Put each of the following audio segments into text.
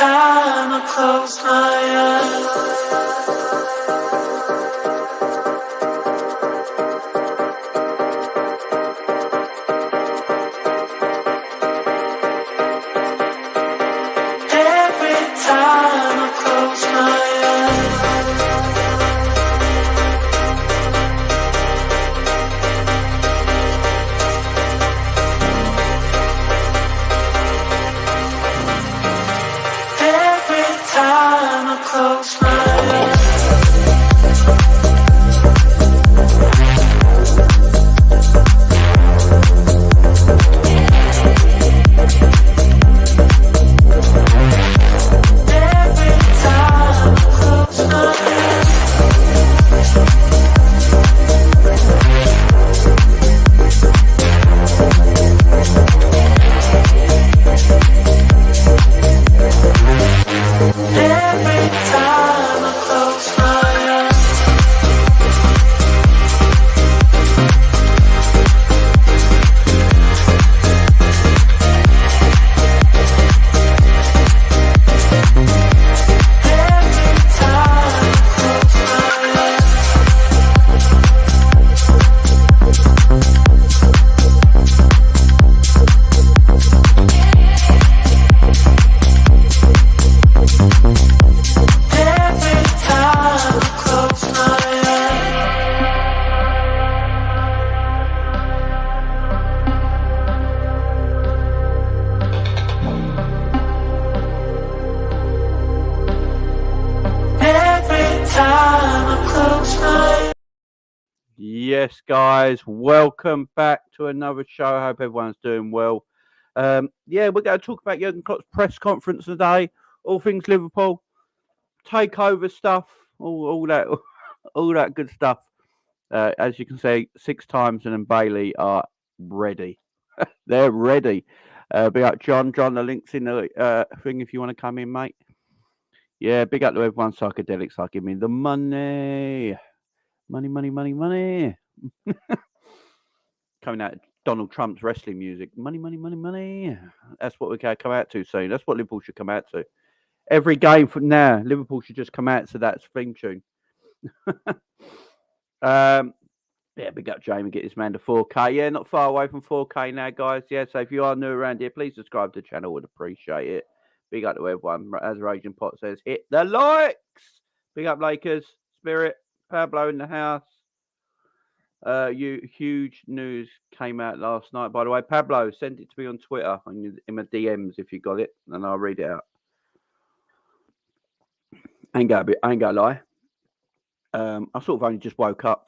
time I close my eyes. Every time I close my time I close my eyes. Yes, guys, welcome back to another show. I hope everyone's doing well. We're going to talk about Jurgen Klopp's press conference today, all things Liverpool, takeover stuff, all that, all that good stuff. As you can see, 6 times and then Bailey are ready. They're ready. Big up John. John, the link's in the thing if you want to come in, mate. Yeah, big up to everyone. Psychedelics are giving me the money. Money. Coming out of Donald Trump's wrestling music. Money. That's what we're going to come out to soon. That's what Liverpool should come out to. Every game from now, Liverpool should just come out to that theme tune. Big up Jamie, get this man to 4K. Yeah, not far away from 4K now, guys. Yeah, so if you are new around here, please subscribe to the channel. Would appreciate it. Big up to everyone. As Raging Pot says, hit the likes. Big up Lakers, Spirit, Pablo in the house. Huge news came out last night. By the way, Pablo, send it to me on Twitter in my DMs if you got it, and I'll read it out. I ain't gonna lie. I sort of only just woke up.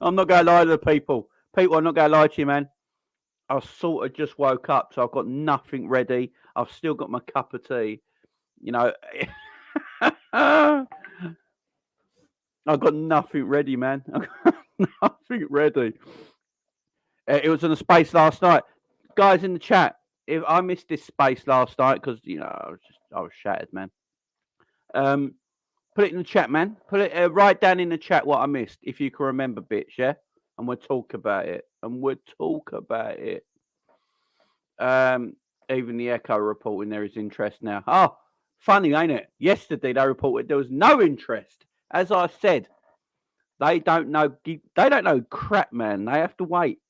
I'm not gonna lie to the people. People, I'm not gonna lie to you, man. I sort of just woke up, so I've got nothing ready. I've still got my cup of tea. You know, I've got nothing ready, man. I've got nothing ready. It was in a space last night. Guys in the chat, if I missed this space last night, because, you know, I was shattered, man. Put it in the chat, man. Put it right down in the chat what I missed, if you can remember, bitch, yeah? And we'll talk about it. Even the Echo reporting there is interest now. Oh, funny, ain't it? Yesterday they reported there was no interest. As I said, they don't know crap, man. They have to wait.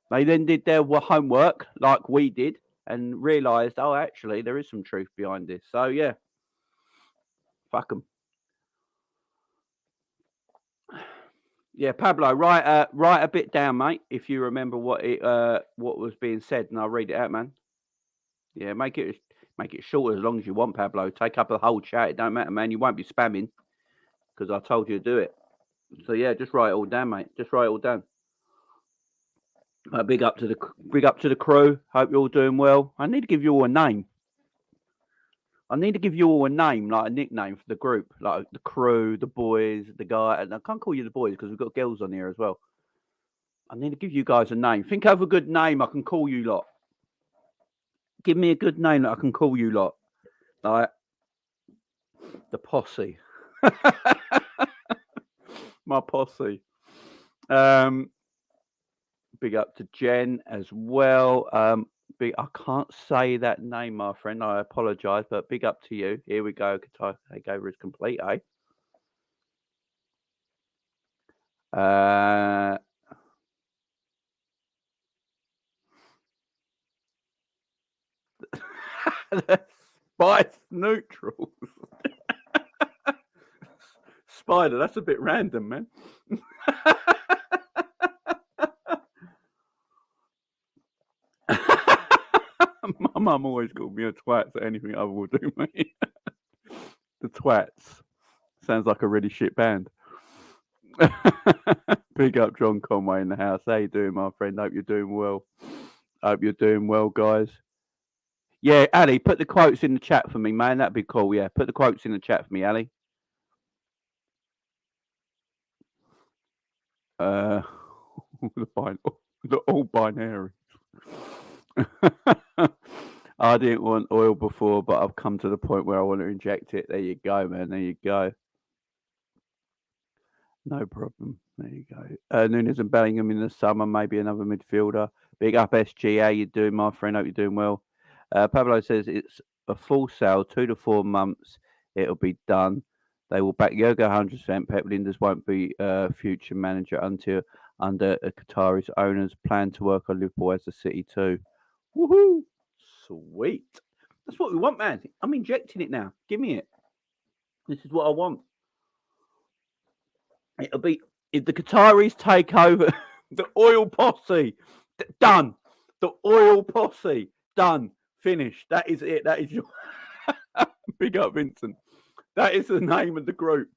They then did their homework like we did and realised, oh, actually, there is some truth behind this. So, yeah. Fuck them. Yeah, Pablo, write a bit down, mate, if you remember what was being said, and I'll read it out, man. Yeah, make it short as long as you want, Pablo. Take up the whole chat. It don't matter, man. You won't be spamming because I told you to do it. So yeah, just write it all down, mate. Just write it all down. Big up to the crew. Hope you're all doing well. I need to give you all a name. Like a nickname for the group, like the crew, the boys, the guy. And I can't call you the boys because we've got girls on here as well. I need to give you guys a name. Think of a good name I can call you lot. Give me a good name that I can call you lot. Like the posse. My posse. Big up to Jen as well. I can't say that name, my friend. I apologise, but big up to you. Here we go. Qatar takeover is complete, eh? Uh, Spice neutrals. Spider, that's a bit random, man. My mum always called me a twat, so anything other will do, mate. The Twats. Sounds like a really shit band. Big up John Conway in the house. How you doing, my friend? Hope you're doing well. Hope you're doing well, guys. Yeah, Ali, put the quotes in the chat for me, man. That'd be cool. Yeah, put the quotes in the chat for me, Ali. The all binary. I didn't want oil before, but I've come to the point where I want to inject it. There you go, man. There you go. No problem. There you go. Nunez and Bellingham in the summer, maybe another midfielder. Big up SG. How you doing, my friend? Hope you're doing well. Pablo says it's a full sale, 2 to 4 months. It'll be done. They will back Jurgen 100%. Pep Linders won't be future manager until under Qatari's owners plan to work on Liverpool as a city too. Woohoo! Sweet. That's what we want, man. I'm injecting it now. Give me it. This is what I want. It'll be if the Qataris take over the oil posse. Done. The oil posse. Done. Finished. That is it. That is your big up, Vincent. That is the name of the group.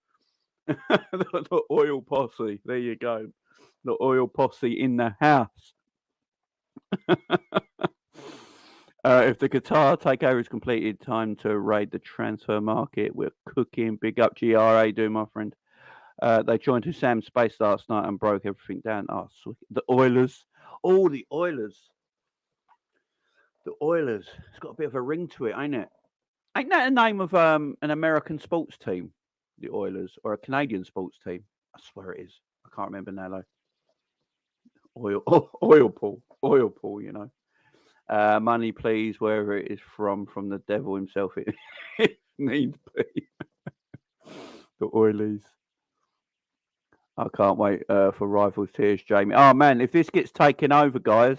The oil posse. There you go. The oil posse in the house. If the Qatar takeover is completed, time to raid the transfer market. We're cooking. Big up GRA, doing my friend. They joined Hussam Space last night and broke everything down. Oh, sweet. The Oilers. Oh, the Oilers. The Oilers. It's got a bit of a ring to it, ain't it? Ain't that the name of an American sports team? The Oilers, or a Canadian sports team? I swear it is. I can't remember now though. Oil pool. You know. Money, please. Wherever it is from the devil himself. It needs be. The Oilers. I can't wait for Rivals Tears, Jamie. Oh, man, if this gets taken over, guys,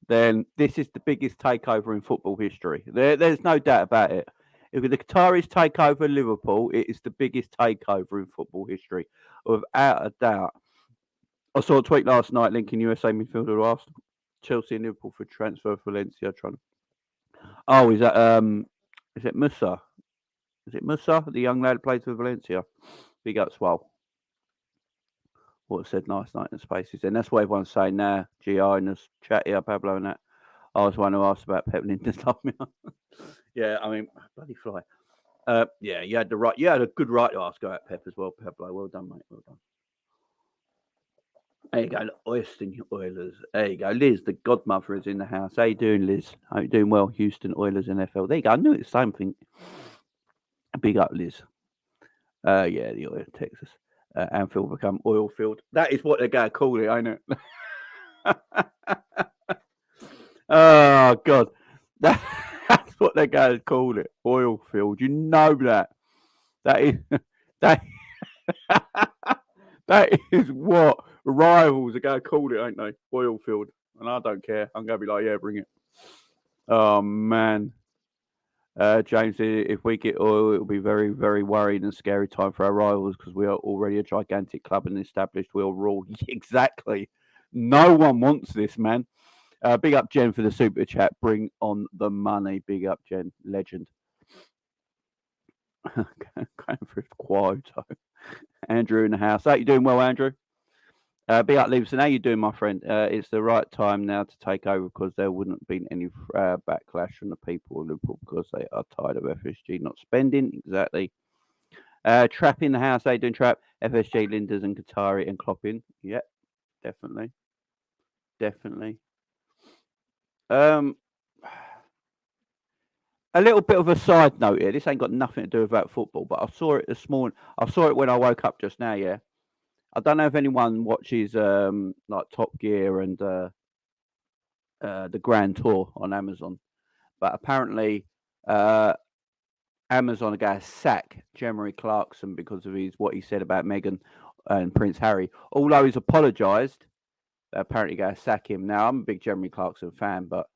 then this is the biggest takeover in football history. There's no doubt about it. If the Qataris take over Liverpool, it is the biggest takeover in football history, without a doubt. I saw a tweet last night linking USA midfielder to Arsenal, Chelsea and Liverpool for transfer for Valencia. Oh, is it Musa? Is it Musa, the young lad who plays for Valencia? Big up Swell. What said last night in the spaces. And that's what everyone's saying now. GI in this chat here, Pablo and that. I was one who asked about Pep Linders. Yeah, I mean, bloody fly. Yeah, you had a good right to ask about Pep as well, Pablo. Well done, mate. Well done. There you go, Austin Oilers. There you go. Liz, the godmother, is in the house. How you doing, Liz? Hope you're doing well. Houston Oilers NFL. There you go. I knew it was something. Big up, Liz. Yeah, the oil, Texas. Anfield become oil field. That is what they're going to call it, ain't it? Oh, God. That's what they're going to call it. Oil field. You know that. That is what Rivals are going to call it, ain't they? Oil field. And I don't care. I'm going to be like, yeah, bring it. Oh, man. James, if we get oil, it'll be very, very worried and scary time for our rivals because we are already a gigantic club and established. We'll rule. Exactly. No one wants this, man. Big up Jen for the super chat. Bring on the money. Big up Jen. Legend. Going for a quote. Andrew in the house. How you doing well, Andrew? Big up Leveson. How you doing, my friend? It's the right time now to take over because there wouldn't be any backlash from the people of Liverpool because they are tired of FSG not spending. Exactly. Trap in the house. How you doing, Trap? FSG, Linders and Qatari and Klopp in. Yep, definitely. A little bit of a side note here. This ain't got nothing to do with football, but I saw it this morning. I saw it when I woke up just now, yeah. I don't know if anyone watches like Top Gear and the Grand Tour on Amazon. But apparently, uh, Amazon are going to sack Jeremy Clarkson because of what he said about Meghan and Prince Harry. Although he's apologised, they're apparently going to sack him. Now, I'm a big Jeremy Clarkson fan, but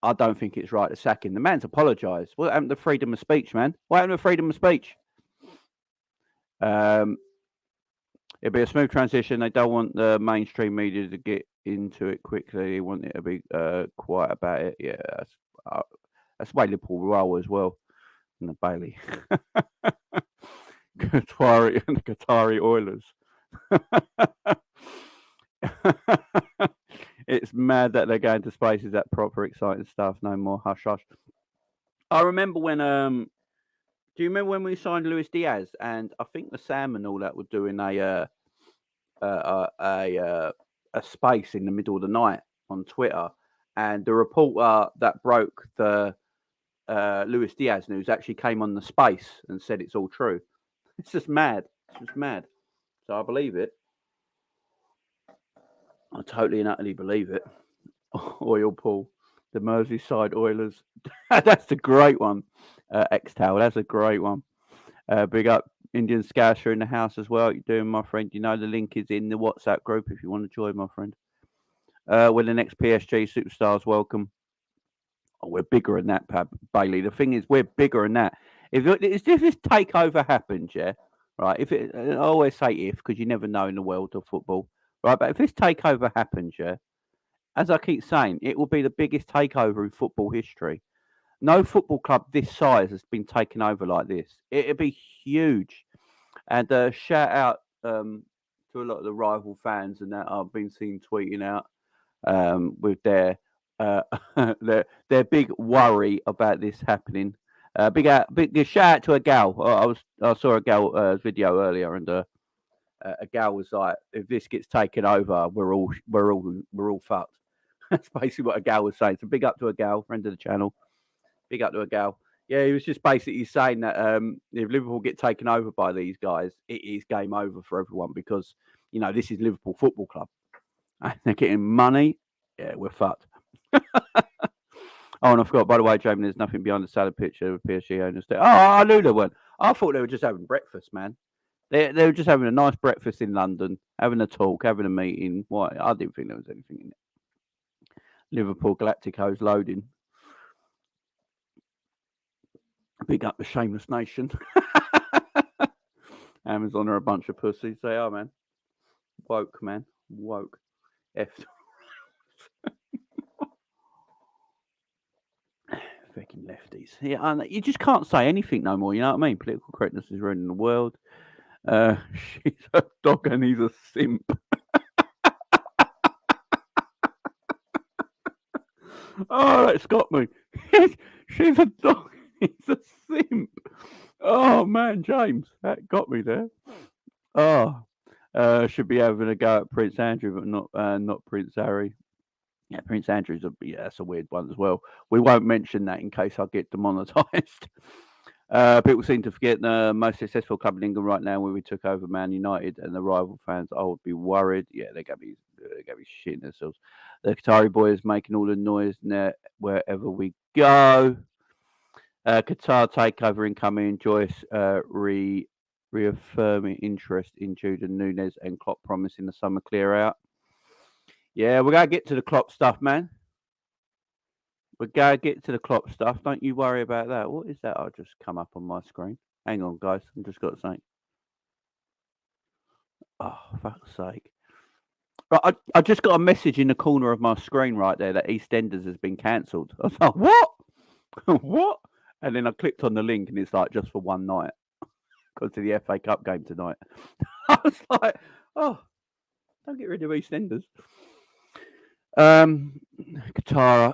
I don't think it's right to sack him. The man's apologised. What happened to freedom of speech, man? What happened to freedom of speech? It'll be a smooth transition. They don't want the mainstream media to get into it quickly. They want it to be quiet about it. Yeah, that's the way Liverpool roll as well. And the Bailey. Qatari and the Qatari Oilers. It's mad that they're going to spaces. That proper exciting stuff. No more hush hush. I remember when do you remember when we signed Luis Diaz? And I think the Sam and all that were doing a space in the middle of the night on Twitter, and the reporter that broke the Luis Diaz news actually came on the space and said it's all true. It's just mad. It's just mad. So I believe it. I totally and utterly believe it. Oil Paul, the Merseyside Oilers. That's a great one. X-Tower, that's a great one. Big up Indian Scouser in the house as well. What you doing, my friend? You know the link is in the WhatsApp group if you want to join, my friend. When the next PSG superstars welcome. Oh, we're bigger than that, Bailey. The thing is, we're bigger than that. If this takeover happens, yeah, right. I always say if, because you never know in the world of football, right? But if this takeover happens, yeah, as I keep saying, it will be the biggest takeover in football history. No football club this size has been taken over like this. It'll be huge. And shout out to a lot of the rival fans and that I've been seen tweeting out with their their big worry about this happening. Big shout out to a gal. I saw a gal video earlier, and a gal was like, "If this gets taken over, we're all fucked." That's basically what a gal was saying. So big up to a gal, friend of the channel. Big up to a gal. Yeah, he was just basically saying that if Liverpool get taken over by these guys, it is game over for everyone because this is Liverpool Football Club. And they're getting money. Yeah, we're fucked. Oh, and I forgot, by the way, Jamie, there's nothing behind the salad picture of PSG owners. Oh, I knew there weren't. I thought they were just having breakfast, man. They were just having a nice breakfast in London, having a talk, having a meeting. Why? I didn't think there was anything in it. Liverpool Galacticos loading. Big up the shameless nation. Amazon are a bunch of pussies. They are, man. Woke, man. Woke. F. Freaking lefties. Yeah, and you just can't say anything no more. You know what I mean? Political correctness is ruining the world. She's a dog and he's a simp. Oh, that's got me. She's a dog. He's a simp. Oh man, James, that got me there. Oh, should be having a go at Prince Andrew, but not Prince Harry. Yeah, Prince Andrew's that's a weird one as well. We won't mention that in case I get demonetised. People seem to forget the most successful club in England right now, where we took over Man United, and the rival fans. I would be worried. Yeah, they're gonna be shitting themselves. The Qatari boys making all the noise now wherever we go. Qatar takeover incoming. Joyce reaffirming interest in Jurgen Nunez and Klopp promising the summer clear out. Yeah, we're gonna get to the Klopp stuff, man. We're gonna get to the Klopp stuff. Don't you worry about that. What is that? I'll just come up on my screen. Hang on, guys. I've just got to say. Oh, fuck's sake. Right, I just got a message in the corner of my screen right there that EastEnders has been cancelled. I was like, what? What? And then I clicked on the link and it's like just for one night. Go to the FA Cup game tonight. I was like, oh, don't get rid of EastEnders. Qatar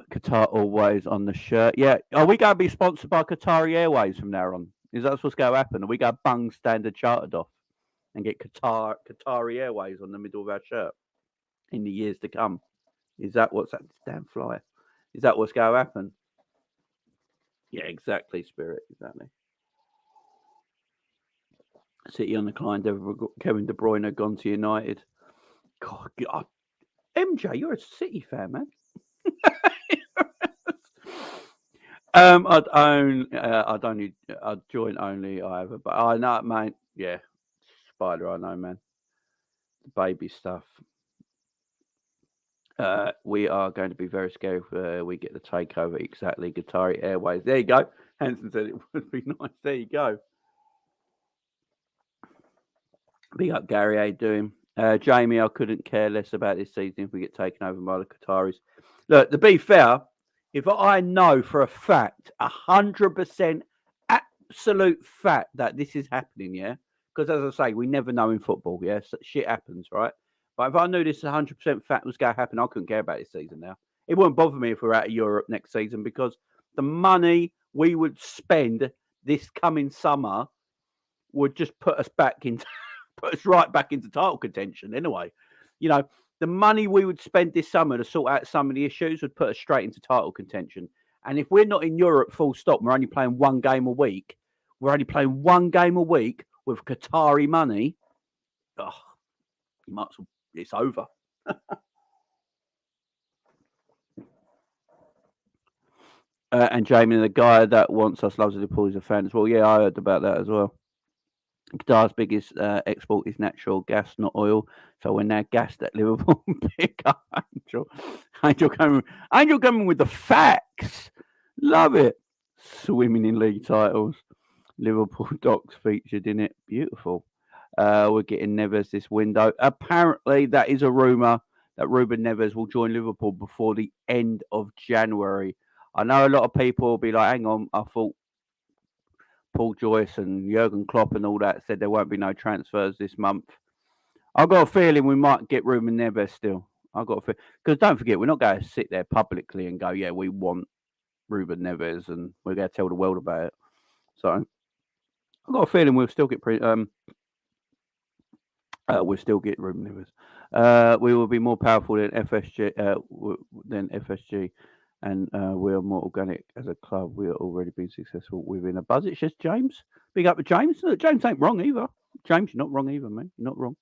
always on the shirt. Yeah. Are we going to be sponsored by Qatari Airways from now on? Is that what's going to happen? Are we going to bung standard chartered off and get Qatari Airways on the middle of our shirt in the years to come? Is that what's that? Damn fly. Is that what's going to happen? Yeah, exactly, Spirit. Exactly. City on the Kevin De Bruyne gone to United. God, MJ, you're a City fan, man. I'd join only either, but I know, mate. Yeah, Spider, I know, man. Baby stuff. We are going to be very scared if we get the takeover. Exactly, Qatari Airways. There you go. Hanson said it would be nice. There you go. Big up, Gary. How you doing? Jamie, I couldn't care less about this season if we get taken over by the Qataris. Look, to be fair, if I know for a fact, 100% absolute fact that this is happening, yeah, because as I say, we never know in football, yeah, so shit happens, right? But if I knew this 100% fact was going to happen, I couldn't care about this season now. It wouldn't bother me if we're out of Europe next season because the money we would spend this coming summer would just put us right back into title contention anyway. You know, the money we would spend this summer to sort out some of the issues would put us straight into title contention. And if we're not in Europe full stop, we're only playing one game a week. We're only playing one game a week with Qatari money. Oh, you might as well, it's over. And Jamie, the guy that wants us loves Liverpool is a fan as well. Yeah, I heard about that as well. Qatar's biggest export is natural gas, not oil. So we're now gassed at Liverpool. Pick up Angel coming with the facts. Love it. Swimming in league titles. Liverpool docs featured in it. Beautiful. We're getting Neves this window. Apparently, that is a rumour that Ruben Neves will join Liverpool before the end of January. I know a lot of people will be like, hang on, I thought Paul Joyce and Jurgen Klopp and all that said there won't be no transfers this month. I've got a feeling we might get Ruben Neves still. I've got a feeling. Because don't forget, we're not going to sit there publicly and go, yeah, we want Ruben Neves and we're going to tell the world about it. So I've got a feeling we'll still get Ruben Neves. We will be more powerful than FSG. And we are more organic as a club. We are already been successful within a buzz. It's just James. Big up to James. Look, James ain't wrong either. James, you're not wrong either, man. You're not wrong.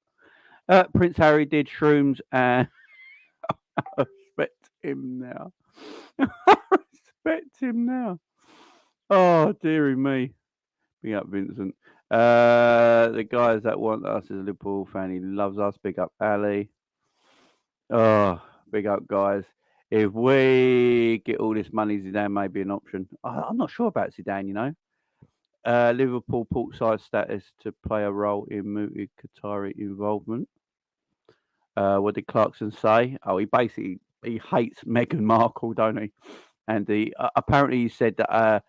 Prince Harry did shrooms and I respect him now. I respect him now. Oh, dearie me. Big up Vincent. The guys that want us as a Liverpool fan, he loves us. Big up Ali. Oh, big up guys. If we get all this money, Zidane may be an option. I'm not sure about Zidane, you know. Liverpool portside status to play a role in mooted Qatari involvement. What did Clarkson say? Oh, he hates Meghan Markle, don't he? And apparently he said that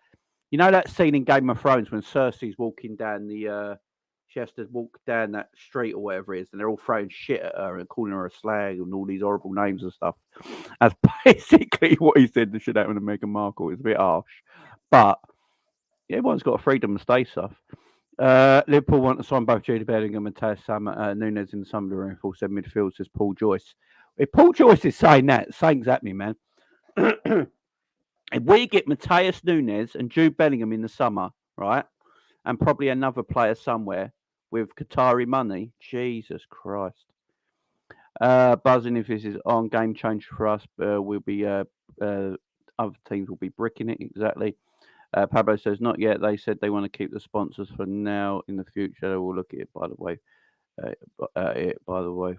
you know that scene in Game of Thrones when Cersei's walking down she has to walk down that street or whatever it is, and they're all throwing shit at her and calling her a slag and all these horrible names and stuff. That's basically what he said that should happen to Meghan Markle. It's a bit harsh, but everyone's got a freedom to say stuff. Liverpool want to sign both Jude Bellingham and Nunez in the summer to reinforce their midfield, says Paul Joyce. If Paul Joyce is saying that, something's happening, man. If we get Matheus Nunes and Jude Bellingham in the summer, right, and probably another player somewhere with Qatari money, Jesus Christ. Buzzing if this is on, game changer for us. We'll be other teams will be bricking it, exactly. Pablo says, not yet. They said they want to keep the sponsors for now. In the future, they will look at it, by the way. For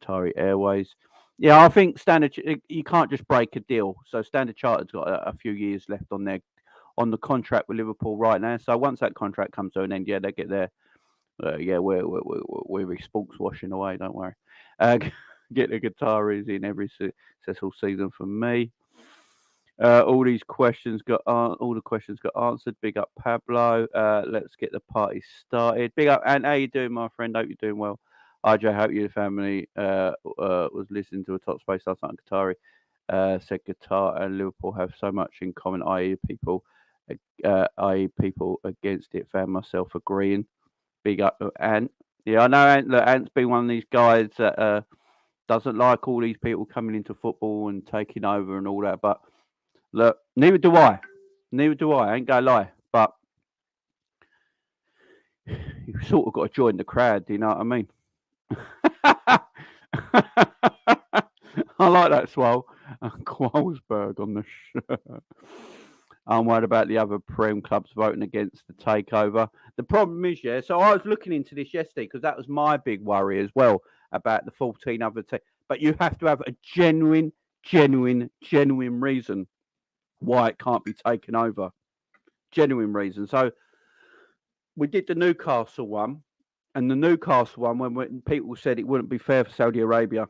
Qatari Airways. Yeah, I think Standard. You can't just break a deal. So Standard Chartered's got a few years left on the contract with Liverpool right now. So once that contract comes to an end, they get their. We're sports washing away. Don't worry. Get the Qataris in every successful season for me. All the questions got answered. Big up Pablo. Let's get the party started. Big up, and how you doing, my friend? Hope you're doing well. RJ, hope your family was listening to a top space last night. Qatari said Qatar and Liverpool have so much in common. I.e. people against it. Found myself agreeing. Big up, Ant. Yeah, I know Ant's been one of these guys that doesn't like all these people coming into football and taking over and all that, but. Look, neither do I. I ain't gonna lie. But you've sort of got to join the crowd, do you know what I mean? I like that swell. Qualsberg on the shirt. I'm worried about the other Prem clubs voting against the takeover. The problem is, yeah, so I was looking into this yesterday because that was my big worry as well about the 14 other teams. But you have to have a genuine reason why it can't be taken over. Genuine reason. So we did the Newcastle one, and the Newcastle one, when people said it wouldn't be fair for Saudi Arabia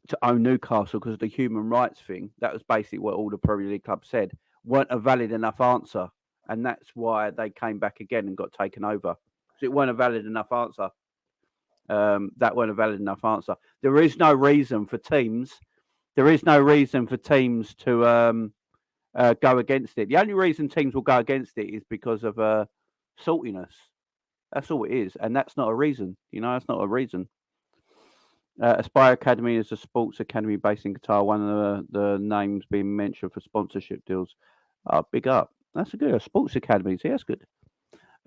to own Newcastle because of the human rights thing, that was basically what all the Premier League clubs said, weren't a valid enough answer. And that's why they came back again and got taken over. Because it weren't a valid enough answer. That weren't a valid enough answer. There is no reason for teams. There is no reason for teams to go against it. The only reason teams will go against it is because of saltiness. That's all it is, and that's not a reason. That's not a reason. Aspire Academy is a sports academy based in Qatar. One of the names being mentioned for sponsorship deals. Big up. That's a sports academy. See, that's good.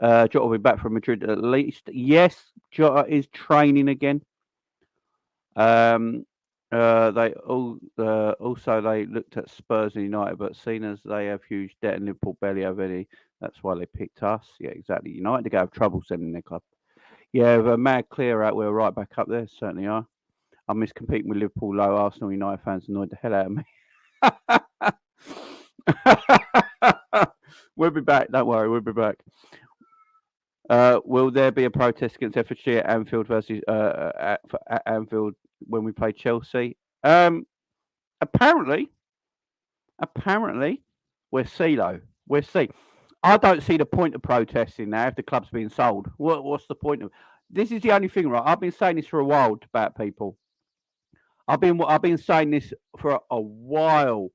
Jota will be back from Madrid at least. Yes, Jota is training again. They also they looked at Spurs and United, but seeing as they have huge debt and Liverpool barely have any, that's why they picked us. Yeah, exactly. United are going to have trouble sending their club. Yeah, with a mad clear out, we're right back up there. Certainly are. I miss competing with Liverpool low. Arsenal United fans annoyed the hell out of me. We'll be back. Don't worry, we'll be back. Will there be a protest against FSG at Anfield versus at Anfield when we play Chelsea? Apparently, we're CeeLo. We're C. I don't see the point of protesting now if the club's being sold. What's the point of? This is the only thing, right? I've been saying this for a while about people. I've been saying this for a while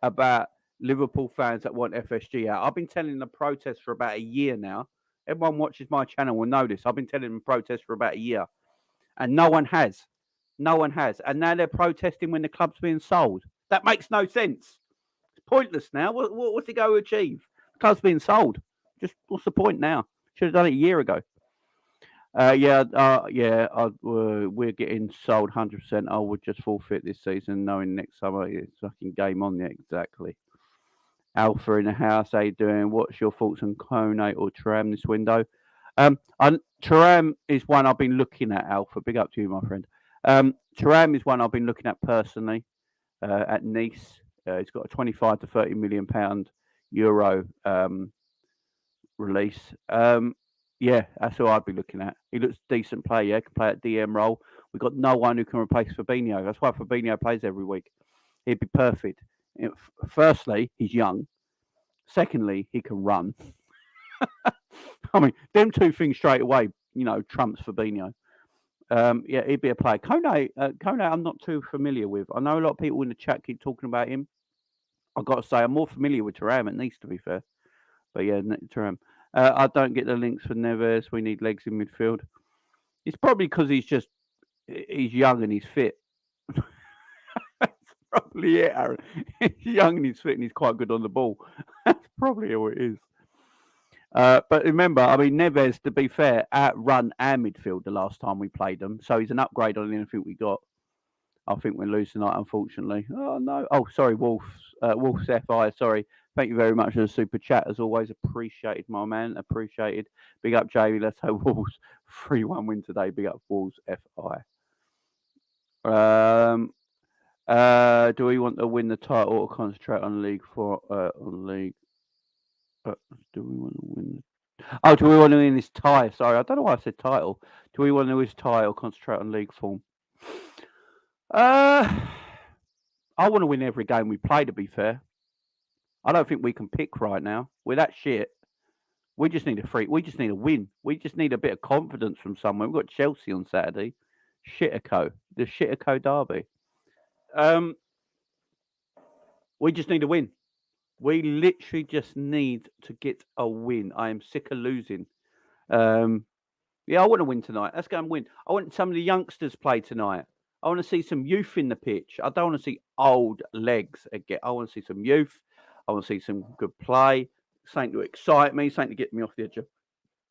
about Liverpool fans that want FSG out. I've been telling them protest for about a year now. Everyone watches my channel will know this. I've been telling them protest for about a year, and no one has. No one has. And now they're protesting when the club's being sold. That makes no sense. It's pointless now. What's it going to achieve? The club's being sold. Just what's the point now? Should have done it a year ago. We're getting sold 100%. I would just forfeit this season, knowing next summer it's fucking game on. Yeah, exactly. Alpha in the house, how you doing? What's your thoughts on Kone or Thuram this window? Thuram is one I've been looking at, Alpha. Big up to you, my friend. Thuram is one I've been looking at personally at Nice. He's got a 25 to 30 million pound euro release. Yeah, that's all I'd be looking at. He looks decent player, yeah, can play at DM role. We've got no one who can replace Fabinho. That's why Fabinho plays every week. He'd be perfect. Firstly, he's young. Secondly, he can run. I mean, them two things straight away, trumps Fabinho. Yeah, he'd be a player. Kone, I'm not too familiar with. I know a lot of people in the chat keep talking about him. I've got to say, I'm more familiar with Thuram at Nice, to be fair. But yeah, Thuram. I don't get the links for Neves. We need legs in midfield. It's probably because he's young and he's fit. That's probably it, Aaron. He's young and he's fit and he's quite good on the ball. That's probably all it is. But remember, I mean, Neves, to be fair, outrun our midfield the last time we played them. So he's an upgrade on anything we got. I think we're losing tonight, unfortunately. Oh, no. Oh, sorry, Wolf's FI. Sorry. Thank you very much for the super chat. As always, appreciated, my man. Appreciated. Big up, Jamie. Let's hope Wolves 3-1 win today. Big up, Wolves FI. Do we want to win the title or concentrate on league on league? Do we want to win? Do we want to win this tie? Sorry, I don't know why I said title. Do we want to win this tie or concentrate on league form? I want to win every game we play, to be fair. I don't think we can pick right now. We're that shit. We just need we just need a win. We just need a bit of confidence from somewhere. We've got Chelsea on Saturday. The Shitterco derby. We just need a win. We literally just need to get a win. I am sick of losing. Yeah, I want to win tonight. Let's go and win. I want some of the youngsters play tonight. I want to see some youth in the pitch. I don't want to see old legs again. I want to see some youth. I want to see some good play. Something to excite me. Something to get me off the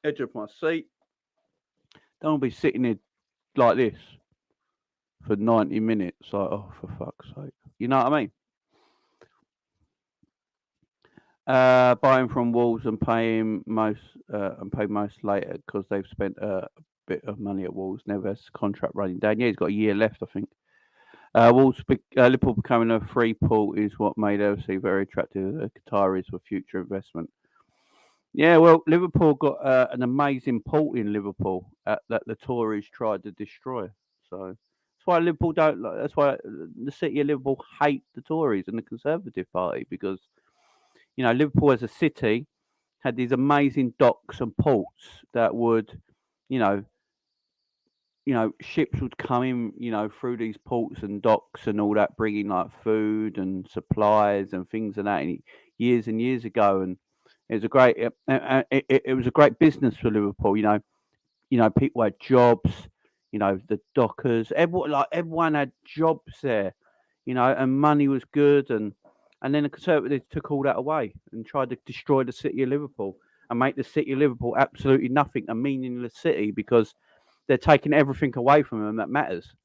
edge of my seat. Don't want to be sitting here like this. for 90 minutes. Like, oh, for fuck's sake. You know what I mean? Buying from Wolves and paying most pay most later because they've spent a bit of money at Wolves. Neves contract running down. Yeah, he's got a year left, I think. Liverpool becoming a free port is what made LC very attractive to the Qataris for future investment. Yeah, well, Liverpool got an amazing port in Liverpool that the Tories tried to destroy. So that's why Liverpool don't. That's why the city of Liverpool hate the Tories and the Conservative Party because Liverpool as a city had these amazing docks and ports that would, you know, ships would come in, through these ports and docks and all that, bringing like food and supplies and things and that years and years ago, and it was a great, it was a great business for Liverpool. People had jobs. The dockers, everyone had jobs there. And money was good, and then the Conservatives took all that away and tried to destroy the city of Liverpool and make the city of Liverpool absolutely nothing, a meaningless city because they're taking everything away from them that matters,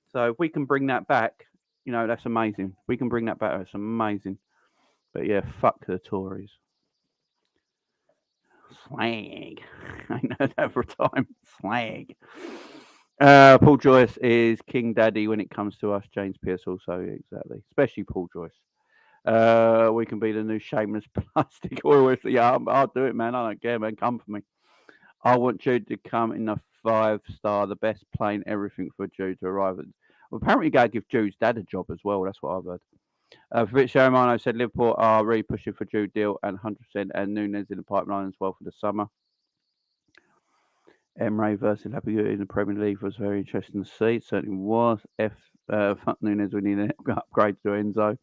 So if we can bring that back, that's amazing. We can bring that back. It's amazing. But yeah, fuck the Tories. Slag. I know that for a time. Slag. Paul Joyce is King Daddy when it comes to us. James Pierce also, exactly. Especially Paul Joyce. We can be the new shameless plastic oil. Yeah, I'll do it, man. I don't care, man. Come for me. I want Jude to come in a 5-star, the best plane, everything for Jude to arrive at. Well, apparently, got to give Jude's dad a job as well. That's what I've heard. Fabrizio Romano said Liverpool are really pushing for Jude deal and 100%, and Nunez in the pipeline as well for the summer. Emre versus Lapigu in the Premier League was very interesting to see. It certainly was. Fuck Nunez, we need an upgrade to Enzo.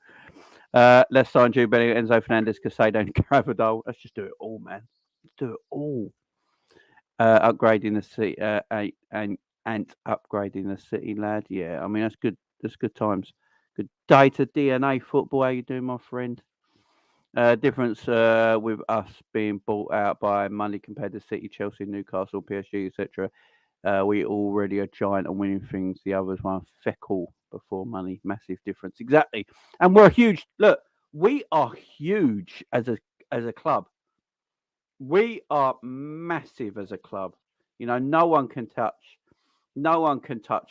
Let's sign Jude Bellingham, Enzo Fernandez, Casado, and Cravadol. Let's just do it all, man. Let's do it all. Upgrading the city and upgrading the city, lad. Yeah, I mean that's good. That's good times. Good day to DNA football. How you doing, my friend? Difference with us being bought out by money compared to City, Chelsea, Newcastle, PSG, etc. We already a giant and winning things. The others were feckle before money. Massive difference, exactly. And we're huge. Look, we are huge as a club. We are massive as a club. No one can touch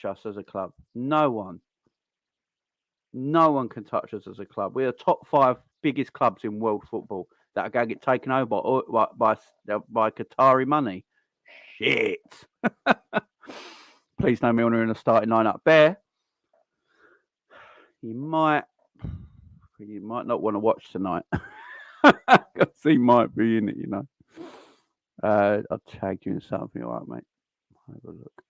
us as a club. No one can touch us as a club. We're the top 5 biggest clubs in world football that are going to get taken over by Qatari money. Shit. Please no Milner in the starting lineup. Bear, you might not want to watch tonight. Because he might be in it, I'll tag you in something, all right, mate. Have a look.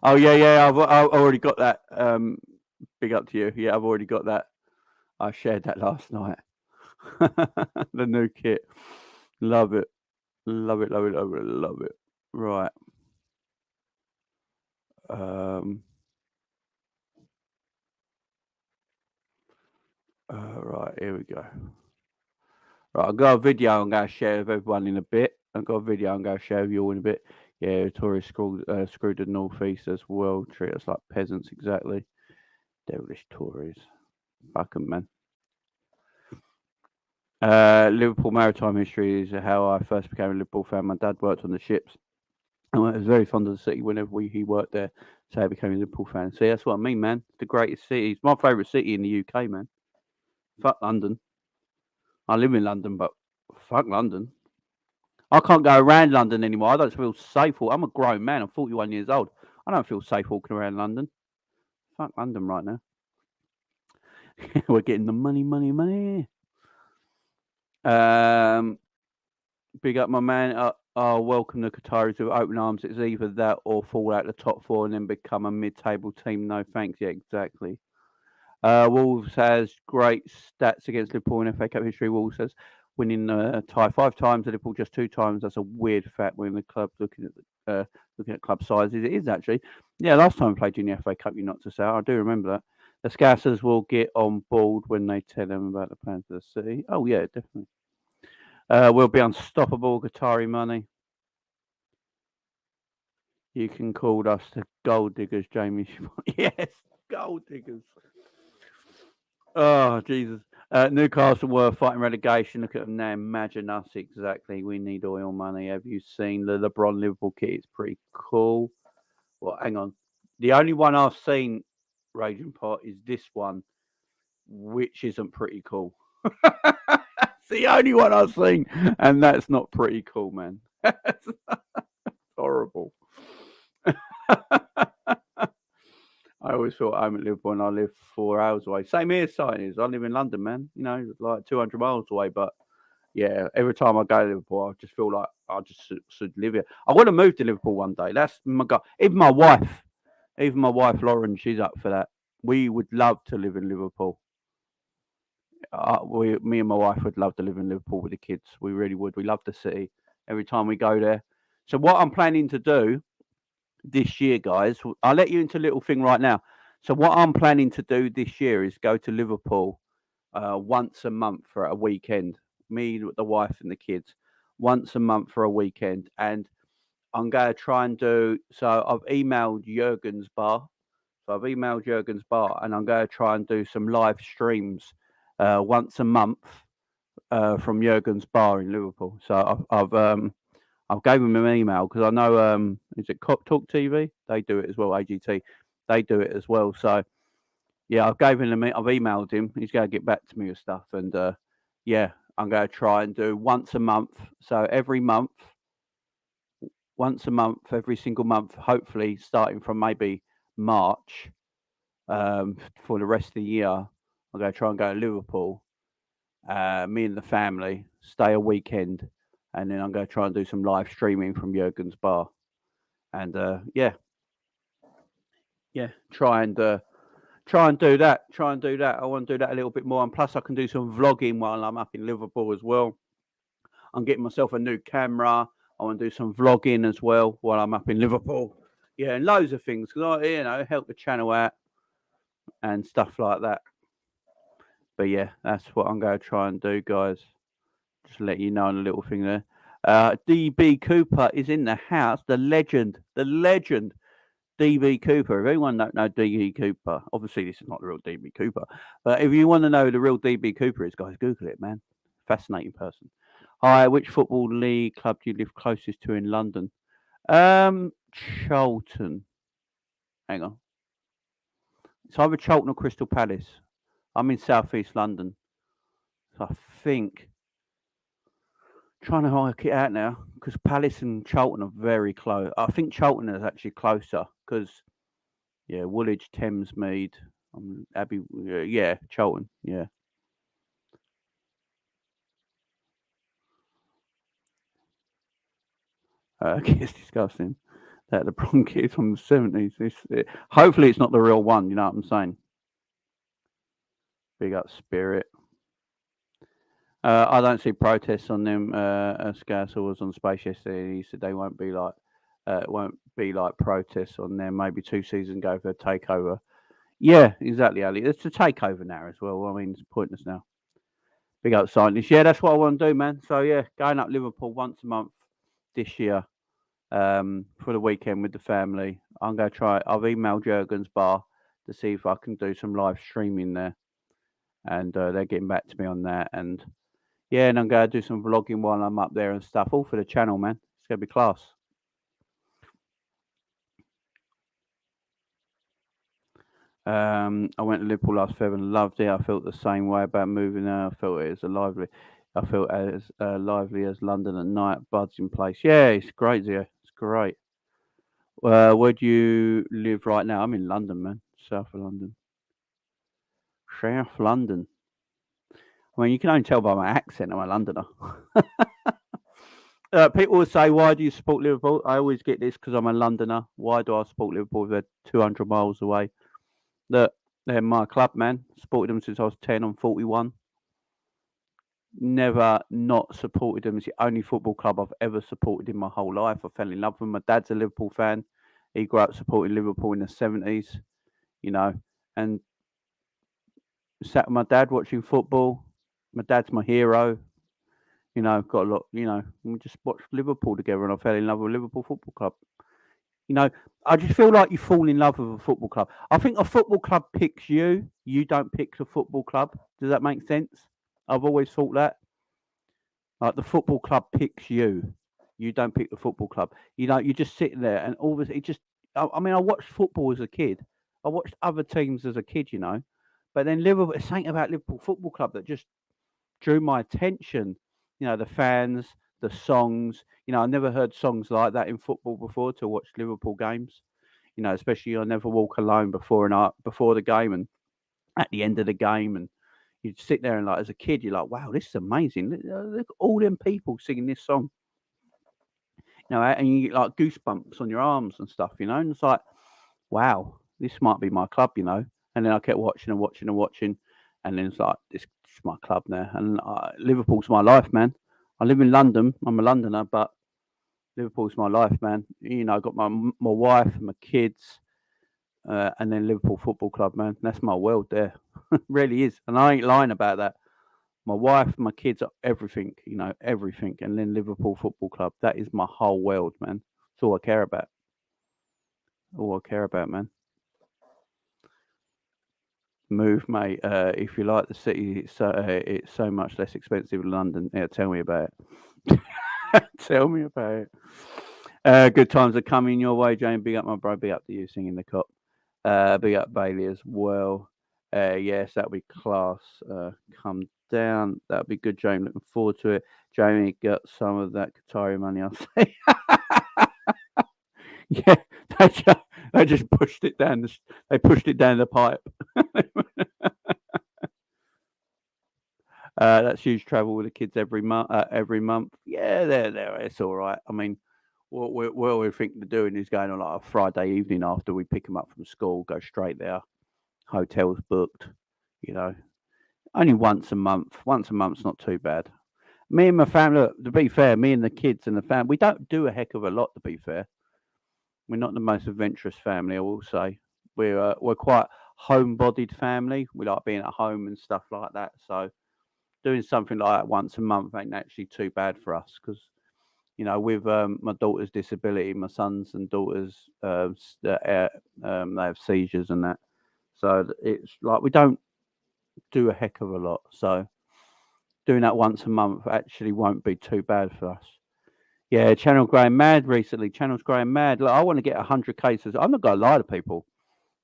Oh yeah, I've already got that. Big up to you. Yeah, I've already got that. I shared that last night. The new kit. Love it. Love it. Right. Right, here we go. Right, I've got a video I'm going to share with everyone in a bit. I've got a video I'm going to share with you all in a bit. Yeah, Tories screwed the North East as well. Treat us like peasants, exactly. Devilish Tories. Fuck 'em, man. Liverpool maritime history is how I first became a Liverpool fan. My dad worked on the ships. And I was very fond of the city whenever he worked there. So I became a Liverpool fan. See, that's what I mean, man. It's the greatest city. It's my favourite city in the UK, man. Fuck London. I live in London, but fuck London. I can't go around London anymore. I don't feel safe. I'm a grown man. I'm 41 years old. I don't feel safe walking around London. Fuck London right now. We're getting the money. Big up, my man. Welcome the Qataris with open arms. It's either that or fall out the top 4 and then become a mid-table team. No thanks. Yeah, exactly. Wolves has great stats against Liverpool in FA Cup history. Wolves has winning tie 5 times, Liverpool just 2 times. That's a weird fact when the club looking at club sizes. It is actually. Yeah, last time we played in the FA Cup, you knocked us out. I do remember that. The Scousers will get on board when they tell them about the plans of the city. Oh yeah, definitely. We'll be unstoppable, Qatari money. You can call us the gold diggers, Jamie. Yes, gold diggers. Oh, Jesus. Newcastle were fighting relegation. Look at them now. Imagine us exactly. We need oil money. Have you seen the LeBron Liverpool kit? It's pretty cool. Well, hang on. The only one I've seen, Raging Pot, is this one, which isn't pretty cool. That's the only one I've seen, and that's not pretty cool, man. That's horrible. I always thought I'm at Liverpool and I live 4 hours away. Same here, sightings. I live in London, man. You know, like 200 miles away. But yeah, every time I go to Liverpool, I just feel like I just should live here. I want to move to Liverpool one day. That's my God. Even my wife Lauren, she's up for that. We would love to live in Liverpool. Me and my wife would love to live in Liverpool with the kids. We really would. We love the city. Every time we go there. So what I'm planning to do this year, guys, I'll let you into a little thing right now. So what I'm planning to do this year is go to Liverpool once a month for a weekend. Me, the wife, and the kids, once a month for a weekend, and I'm going to try and do. So I've emailed Jurgen's bar. So I've emailed Jurgen's bar, and I'm going to try and do some live streams once a month from Jurgen's bar in Liverpool. So I've gave him an email because I know is it Talk TV? They do it as well. AGT, they do it as well. So yeah, I've emailed him. He's going to get back to me with stuff, and yeah, I'm going to try and do once a month. So every month, once a month, every single month. Hopefully, starting from maybe March for the rest of the year, I'm going to try and go to Liverpool. Me and the family stay a weekend, and then I'm going to try and do some live streaming from Jurgen's bar, and yeah, try and do that. Try and do that. I want to do that a little bit more, and plus I can do some vlogging while I'm up in Liverpool as well. I'm getting myself a new camera. I want to do some vlogging as well while I'm up in Liverpool. Yeah, and loads of things because help the channel out and stuff like that. But yeah, that's what I'm going to try and do, guys. Just let you know on a little thing there. DB Cooper is in the house. The legend, DB Cooper. If anyone don't know DB Cooper, obviously this is not the real DB Cooper. But if you want to know who the real DB Cooper is, guys, Google it, man. Fascinating person. Hi, which football league club do you live closest to in London? Charlton. Hang on. It's either Charlton or Crystal Palace. I'm in southeast London. So I think trying to work it out now because Palace and Charlton are very close. I think Charlton is actually closer because Woolwich, Thamesmead, Abbey, Charlton, yeah. It's disgusting that the Bronchies from the 70s. Hopefully, it's not the real one. You know what I'm saying? Big up Spirit. I don't see protests on them. Scousel was on Space yesterday, and he said they won't be like protests on them. Maybe 2 seasons ago for a takeover. Yeah, exactly, Ali. It's a takeover now as well. I mean, it's pointless now. Big up scientists. Yeah, that's what I want to do, man. So yeah, going up Liverpool once a month this year for the weekend with the family. I'm going to try. I've emailed Jurgen's bar to see if I can do some live streaming there, and they're getting back to me on that. And yeah, and I'm going to do some vlogging while I'm up there and stuff, all for the channel, man. It's going to be class. I went to Liverpool last February and loved it. I felt the same way about moving there. I felt it as lively as London at night, buzzing place. Yeah, it's great there. It's great. Where do you live right now? I'm in London, man. South of London. South London. I mean, you can only tell by my accent I'm a Londoner. People will say, why do you support Liverpool? I always get this because I'm a Londoner. Why do I support Liverpool? They're 200 miles away. Look, they're my club, man. Supported them since I was 10. I'm 41. Never not supported them. It's the only football club I've ever supported in my whole life. I fell in love with them. My dad's a Liverpool fan. He grew up supporting Liverpool in the 70s, and sat with my dad watching football. My dad's my hero. Got a lot. We just watched Liverpool together, and I fell in love with Liverpool Football Club. I just feel like you fall in love with a football club. I think a football club picks you. You don't pick the football club. Does that make sense? I've always thought that. Like the football club picks you. You don't pick the football club. You're just sitting there, and all this. It just. I mean, I watched football as a kid. I watched other teams as a kid, but then Liverpool. It's something about Liverpool Football Club that just drew my attention. The fans, the songs. I never heard songs like that in football before to watch Liverpool games. Especially I never walk alone before the game and at the end of the game, and you'd sit there and like as a kid, you're like, wow, this is amazing. Look at all them people singing this song. And you get like goosebumps on your arms and stuff, and it's like, wow, this might be my club, And then I kept watching and watching and watching, and then it's like, this is my club now. And Liverpool's my life, man. I live in London. I'm a Londoner, but Liverpool's my life, man. I got my wife, my kids, and then Liverpool Football Club, man. That's my world there. Really is. And I ain't lying about that. My wife, my kids, everything, everything. And then Liverpool Football Club. That is my whole world, man. That's all I care about. All I care about, man. Move, mate. If you like the city, it's so much less expensive than London. Yeah, tell me about it. Tell me about it. Good times are coming your way, Jane. Big up, my bro. Big up to you singing the cop. Big up Bailey as well. Yes, that'll be class. Come down. That'll be good, Jamie. Looking forward to it. Jamie got some of that Qatari money, I'll say. Yeah, they just pushed it down. They pushed it down the pipe. That's huge travel with the kids every month. Yeah, there. It's all right. I mean, what we're thinking of doing is going on like a Friday evening after we pick them up from school, go straight there. Hotels booked. Only once a month. Once a month's not too bad. Me and my family. Look, to be fair, me and the kids and the family, we don't do a heck of a lot. To be fair, we're not the most adventurous family. I will say we're quite home-bodied family. We like being at home and stuff like that. So doing something like that once a month ain't actually too bad for us because with my daughter's disability, my sons and daughters, they have seizures and that. So it's like we don't do a heck of a lot. So doing that once a month actually won't be too bad for us. Yeah, channel going mad recently. Channel's going mad. Look, I want to get 100k. I'm not gonna lie to people.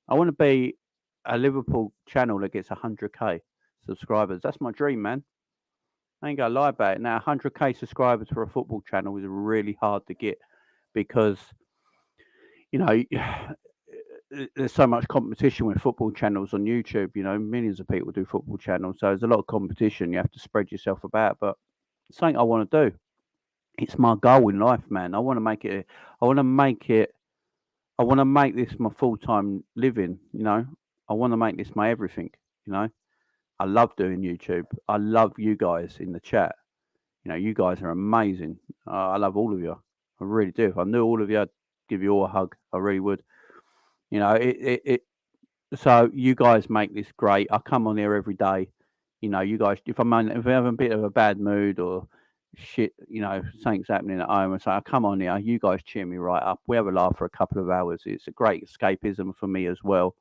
I want to be a Liverpool channel that gets 100k subscribers. That's my dream, man. I ain't gonna lie about it. Now, 100k subscribers for a football channel is really hard to get because you know there's so much competition with football channels on YouTube. Millions of people do football channels, so there's a lot of competition. You have to spread yourself about. But it's something I want to do. It's my goal in life, man. I want to make it. I want to make it. I want to make this my full time living. I want to make this my everything. You know, I love doing YouTube. I love you guys in the chat. You guys are amazing. I love all of you. I really do. If I knew all of you, I'd give you all a hug. I really would. So you guys make this great. I come on here every day. You guys, if I'm having a bit of a bad mood or shit, something's happening at home, and so I come on here. You guys cheer me right up. We have a laugh for a couple of hours. It's a great escapism for me as well.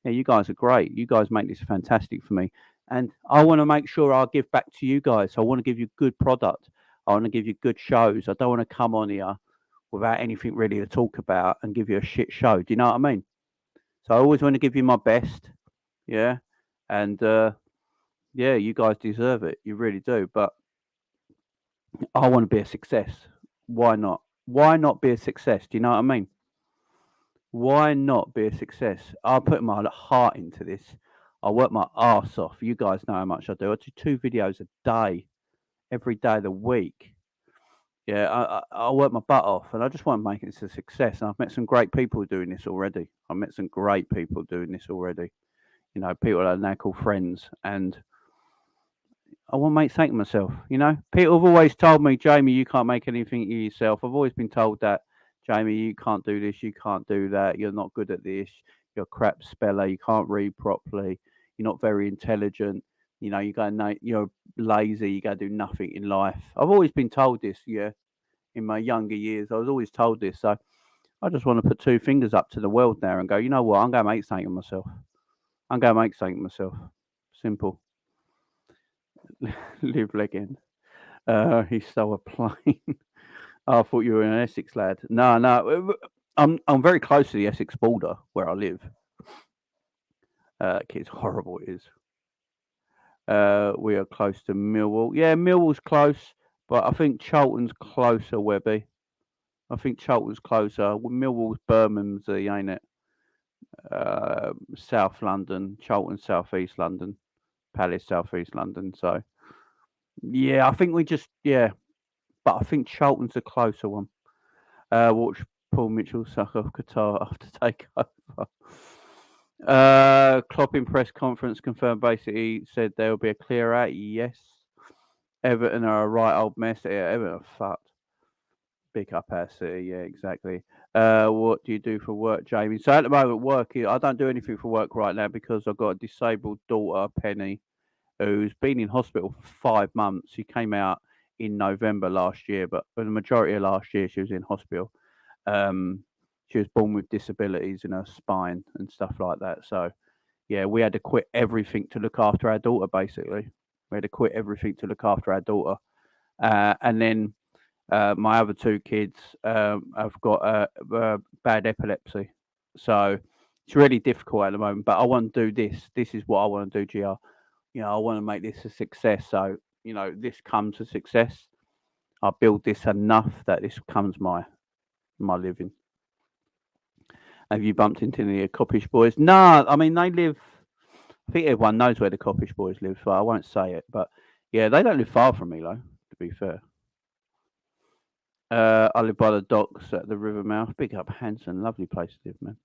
Yeah, you guys are great. You guys make this fantastic for me. And I want to make sure I give back to you guys. I want to give you good product. I want to give you good shows. I don't want to come on here without anything really to talk about and give you a shit show. Do you know what I mean? So I always want to give you my best. Yeah. And yeah, you guys deserve it. You really do. But I want to be a success. Why not? Why not be a success? Do you know what I mean? Why not be a success? I put my heart into this. I work my arse off. You guys know how much I do. I do 2 videos a day, every day of the week. Yeah, I work my butt off, and I just want to make it a success. And I've met some great people doing this already. I've met some great people doing this already. People that are now called friends, and I want to make something of myself. People have always told me, Jamie, you can't make anything of yourself. I've always been told that, Jamie, you can't do this, you can't do that. You're not good at this. You're a crap speller. You can't read properly. You're not very intelligent. You know, you're lazy. You go do nothing in life. I've always been told this. Yeah, in my younger years, I was always told this. So I just want to put two fingers up to the world now and go. You know what? I'm going to make something of myself. I'm going to make something of myself. Simple. Live legend. He stole a plane. I thought you were an Essex lad. No, no. I'm very close to the Essex border where I live. It's horrible. It is. We are close to Millwall. Yeah, Millwall's close, but I think Charlton's closer, Webby. I think Charlton's closer. Millwall's Bermondsey, ain't it? South London, Charlton, South East London, Palace, South East London. So, yeah, I think but I think Charlton's a closer one. Watch Paul Mitchell suck off Qatar after takeover. Klopp in press conference confirmed basically said there will be a clear out. Yes. Everton are a right old mess. Yeah, Everton are fucked. Big up our city. Yeah, exactly. What do you do for work, Jamie? So at the moment, I don't do anything for work right now because I've got a disabled daughter, Penny, who's been in hospital for 5 months. She came out in November last year, but for the majority of last year, she was in hospital. Um, she was born with disabilities in her spine and stuff like that. So, yeah, we had to quit everything to look after our daughter, basically. We had to quit everything to look after our daughter. And then my other two kids have got bad epilepsy. So it's really difficult at the moment. But I want to do this. This is what I want to do, GR. You know, I want to make this a success. So, you know, this comes a success. I build this enough that this becomes my living. Have you bumped into the Coppish boys? No, I mean they live. I think everyone knows where the Coppish boys live, so I won't say it. But yeah, they don't live far from me, though. To be fair, I live by the docks at the river mouth. Big up Hanson, lovely place to live, man.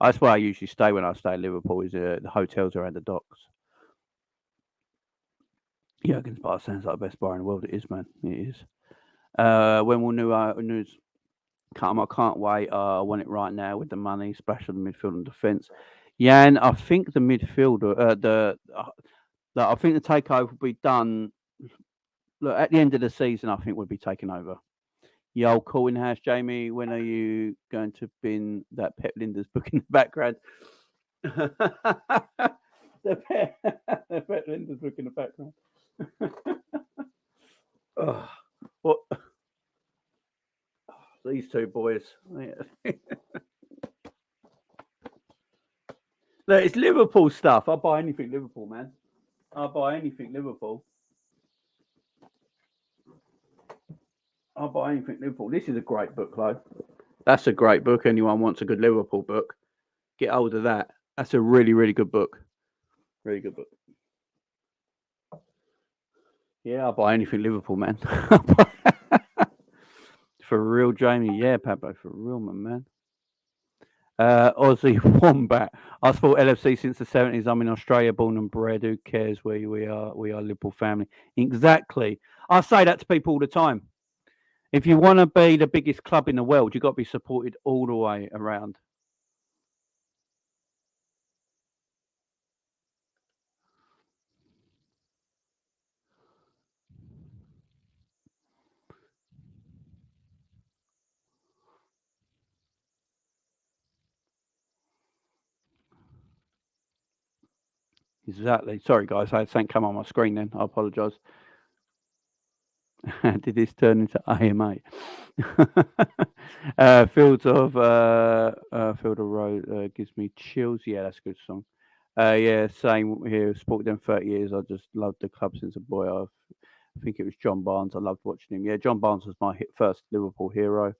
That's where I usually stay when I stay in Liverpool. Is the hotels around the docks. Jurgen's bar sounds like the best bar in the world. It is, man. It is. When will news come? I can't wait. I want it right now with the money, splash on the midfield and defence. Yeah, and I think the midfielder, I think the takeover will be done. Look, at the end of the season, I think we'll be taking over. The old calling house, Jamie. When are you going to bin that Pep Linda's book in the background? the Pep Linda's book in the background. Oh, what? These two boys. Look, it's Liverpool stuff. I'll buy anything Liverpool, man. I'll buy anything Liverpool. I'll buy anything Liverpool. This is a great book, though. That's a great book. Anyone wants a good Liverpool book, get hold of that. That's a really, really good book. Really good book. Yeah, I'll buy anything Liverpool, man. For real, Jamie. Yeah, Pablo, for real, my man. Aussie Wombat. I support LFC since the 70s. I'm in Australia, born and bred. Who cares where we are? We are Liverpool family. Exactly. I say that to people all the time. If you want to be the biggest club in the world, you've got to be supported all the way around. Exactly. Sorry, guys. I had something come on my screen then. I apologise. Did this turn into AMA? Fields of Field of Road gives me chills. Yeah, that's a good song. Yeah, same here. Supported them 30 years. I just loved the club since a boy. I think it was John Barnes. I loved watching him. Yeah, John Barnes was my first Liverpool hero.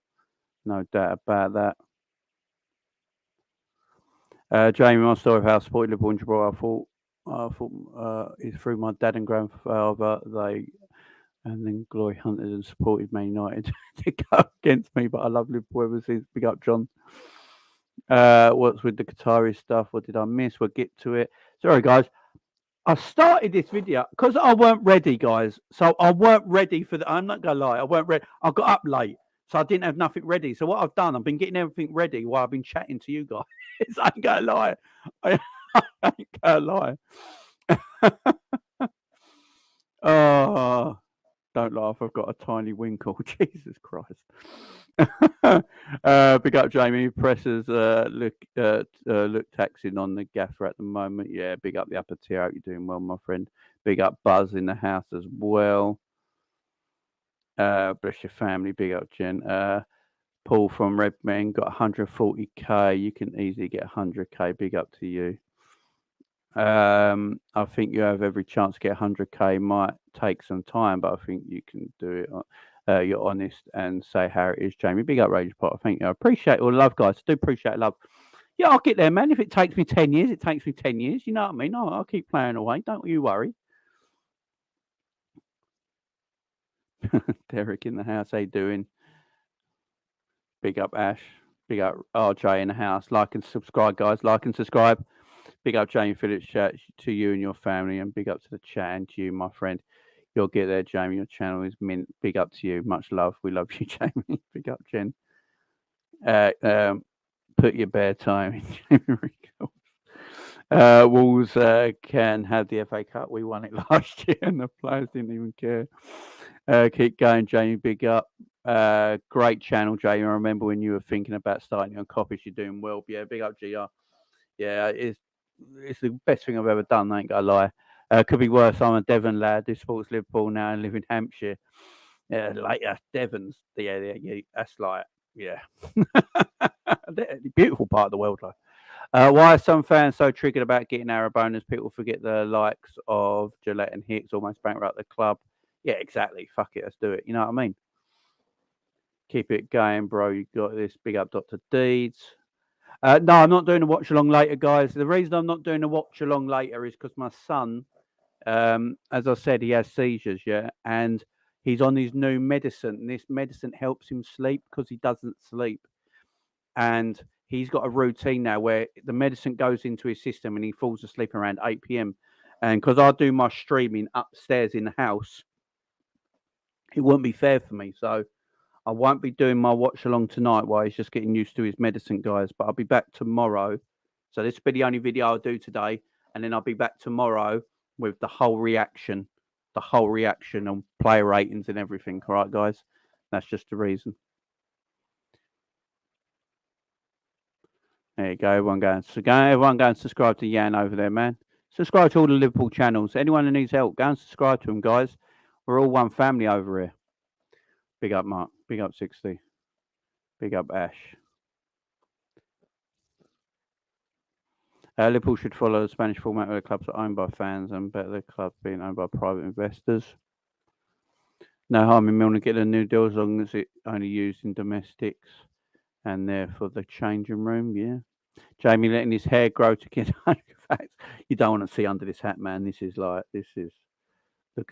No doubt about that. Jamie, my story of how I supported Liverpool in Gibraltar. I thought it's through my dad and grandfather. And then Glory hunted and supported Man United to go against me. But I love Liverpool ever since. Big up, John. What's with the Qatari stuff? What did I miss? We'll get to it. Sorry, guys. I started this video because I weren't ready, guys. So I weren't ready for the. I'm not gonna lie. I weren't ready. I got up late, so I didn't have nothing ready. So what I've done, I've been getting everything ready while I've been chatting to you guys. I ain't gonna lie. I ain't gonna lie. Oh, don't laugh. I've got a tiny winkle. Jesus Christ. Big up Jamie. Presses look taxing on the gaffer at the moment. Yeah, big up the upper tier. Hope you're doing well, my friend. Big up Buzz in the house as well. Bless your family. Big up Jen. Paul from Redmen got 140k. You can easily get 100k. Big up to you. I think you have every chance to get 100k. Might take some time, but I think you can do it. You're honest and say how it is, Jamie. Big up, Rage Pot. Thank you. I appreciate all the love, guys. I do appreciate love. Yeah, I'll get there, man. If it takes me 10 years, it takes me 10 years. You know what I mean? I'll keep playing away. Don't you worry. Derek in the house. How you doing? Big up, Ash. Big up, RJ in the house. Like and subscribe, guys. Like and subscribe. Big up, Jamie Phillips, chat to you and your family, and big up to the chat and to you, my friend. You'll get there, Jamie. Your channel is mint. Big up to you. Much love. We love you, Jamie. Big up, Jen. Put your bear time in Jamie. Wolves can have the FA Cup. We won it last year, and the players didn't even care. Keep going, Jamie. Big up. Great channel, Jamie. I remember when you were thinking about starting on copies. You're doing well. Yeah, big up, GR. Yeah, it's the best thing I've ever done. I ain't gonna lie. Could be worse. I'm a Devon lad. This supports Liverpool now and live in Hampshire. Yeah, like Devon's. Yeah, that's like, yeah, beautiful part of the world. Like, why are some fans so triggered about getting Arabonas? People forget the likes of Gillette and Hicks almost bankrupt the club. Yeah, exactly. Fuck it, let's do it. You know what I mean? Keep it going, bro. You got this. Big up, Dr. Deeds. No, I'm not doing a watch along later, guys. The reason I'm not doing a watch along later is because my son, as I said, he has seizures, yeah, and he's on his new medicine. And this medicine helps him sleep because he doesn't sleep, and he's got a routine now where the medicine goes into his system and he falls asleep around 8 p.m. And because I do my streaming upstairs in the house, it wouldn't be fair for me, so I won't be doing my watch along tonight while he's just getting used to his medicine, guys. But I'll be back tomorrow. So this will be the only video I'll do today. And then I'll be back tomorrow with the whole reaction on player ratings and everything. All right, guys? That's just the reason. There you go. Everyone go and subscribe to Yan over there, man. Subscribe to all the Liverpool channels. Anyone who needs help, go and subscribe to them, guys. We're all one family over here. Big up, Mark. Big up, 60. Big up, Ash. Liverpool should follow the Spanish format where the clubs are owned by fans and better the clubs being owned by private investors. No harm in Milner getting a new deal as long as it's only used in domestics and therefore the changing room. Yeah. Jamie letting his hair grow to get facts. You don't want to see under this hat, man. This is look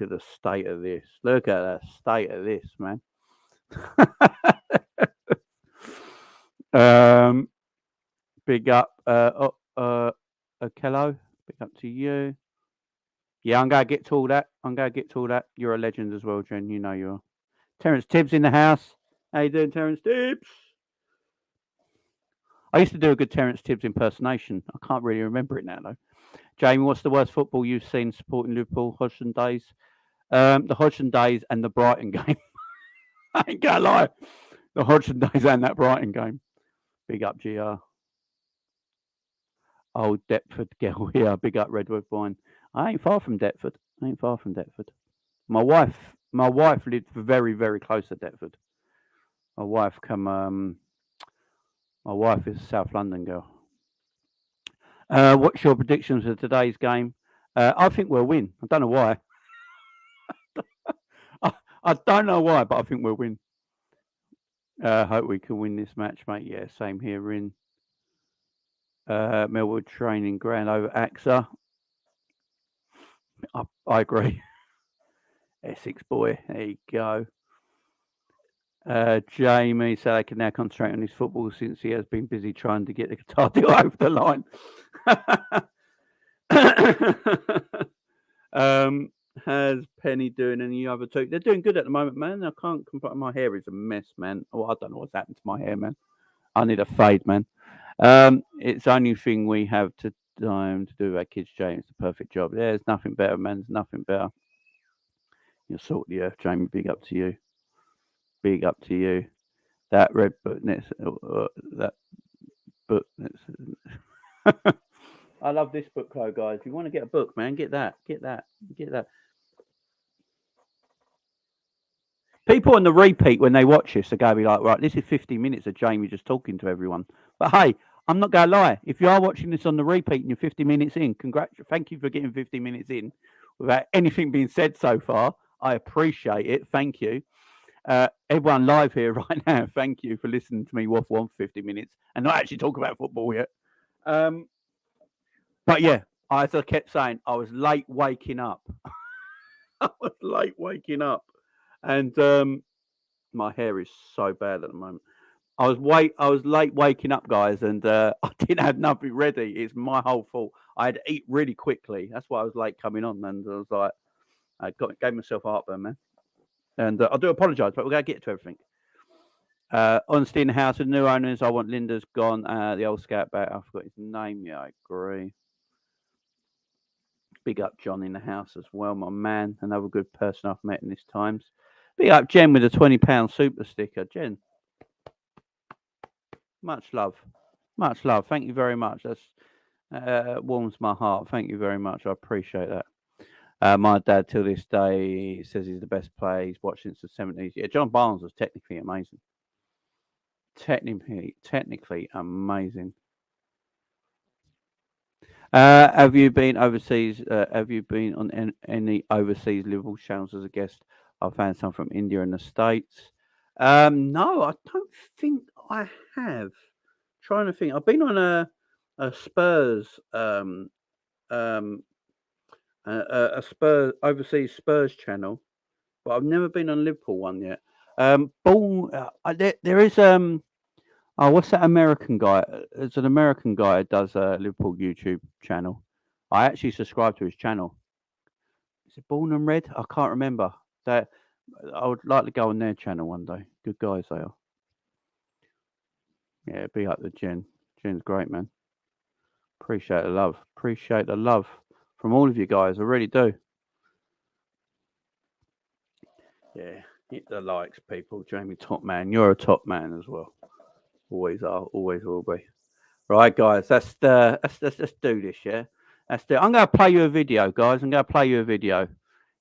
at the state of this. Look at the state of this, man. Big up, Kello. Big up to you. Yeah, I'm gonna get to all that. You're a legend as well, Jen. You know you are. Terence Tibbs in the house. How you doing, Terence Tibbs? I used to do a good Terence Tibbs impersonation. I can't really remember it now though. Jamie, what's the worst football you've seen supporting Liverpool? Hodgson days. The Hodgson days and the Brighton game. I ain't gonna lie. The Hodgson days and that Brighton game. Big up, GR. Oh, Deptford girl here. Big up, Redwood Vine. I ain't far from Deptford. My wife lived very, very close to Deptford. My wife is a South London girl. What's your predictions for today's game? I think we'll win. I don't know why. I don't know why, but I think we'll win. Hope we can win this match, mate. Yeah, same here, Rin. Melwood training ground over AXA. I agree. Essex boy. There you go. Jamie said I can now concentrate on his football since he has been busy trying to get the guitar deal over the line. How's Penny doing and the other two? They're doing good at the moment, man. I can't complain. My hair is a mess, man. Oh, I don't know what's happened to my hair, man. I need a fade, man. It's the only thing we have time to do with our kids, James. The perfect job. Yeah, there's nothing better, man. There's nothing better. You're salt of the earth, Jamie. Big up to you. Big up to you. That red book next, that book next. I love this book, though, guys. If you want to get a book, man, get that. Get that. Get that. People on the repeat when they watch this are going to be like, right, this is 50 minutes of Jamie just talking to everyone. But hey, I'm not going to lie. If you are watching this on the repeat and you're 50 minutes in, thank you for getting 50 minutes in without anything being said so far. I appreciate it. Thank you. Everyone live here right now, thank you for listening to me waffle on for 50 minutes and not actually talk about football yet. But yeah, as I kept saying, I was late waking up. I was late waking up. And my hair is so bad at the moment. I was late waking up, guys, and I didn't have nothing ready. It's my whole fault. I had to eat really quickly. That's why I was late coming on, and I was like, gave myself a heartburn, man. And I do apologise, but we're going to get to everything. Honesty in the house with new owners. I want Linda's gone. The old scout back. I forgot his name. Yeah, I agree. Big up John in the house as well, my man. Another good person I've met in these times. Big up Jen with a £20 super sticker. Jen, much love. Much love. Thank you very much. That's warms my heart. Thank you very much. I appreciate that. My dad, till this day, says he's the best player he's watched since the 70s. Yeah, John Barnes was technically amazing. Technically amazing. Have you been overseas? Have you been on any overseas Liverpool channels as a guest? I found some from India and the States. No, I don't think I have. Trying to think. I've been on a Spurs a Spurs overseas Spurs channel, but I've never been on Liverpool one yet. There is oh, what's that American guy? There's an American guy that does a Liverpool YouTube channel. I actually subscribe to his channel. Is it Born and Red? I can't remember. That I would like to go on their channel one day. Good guys they are. Yeah, big up to Jen. Jen's great, man. Appreciate the love. Appreciate the love from all of you guys. I really do. Yeah, hit the likes, people. Jamie, top man. You're a top man as well. Always are. Always will be. Right, guys. Let's do this. Yeah. I'm going to play you a video, guys. I'm going to play you a video.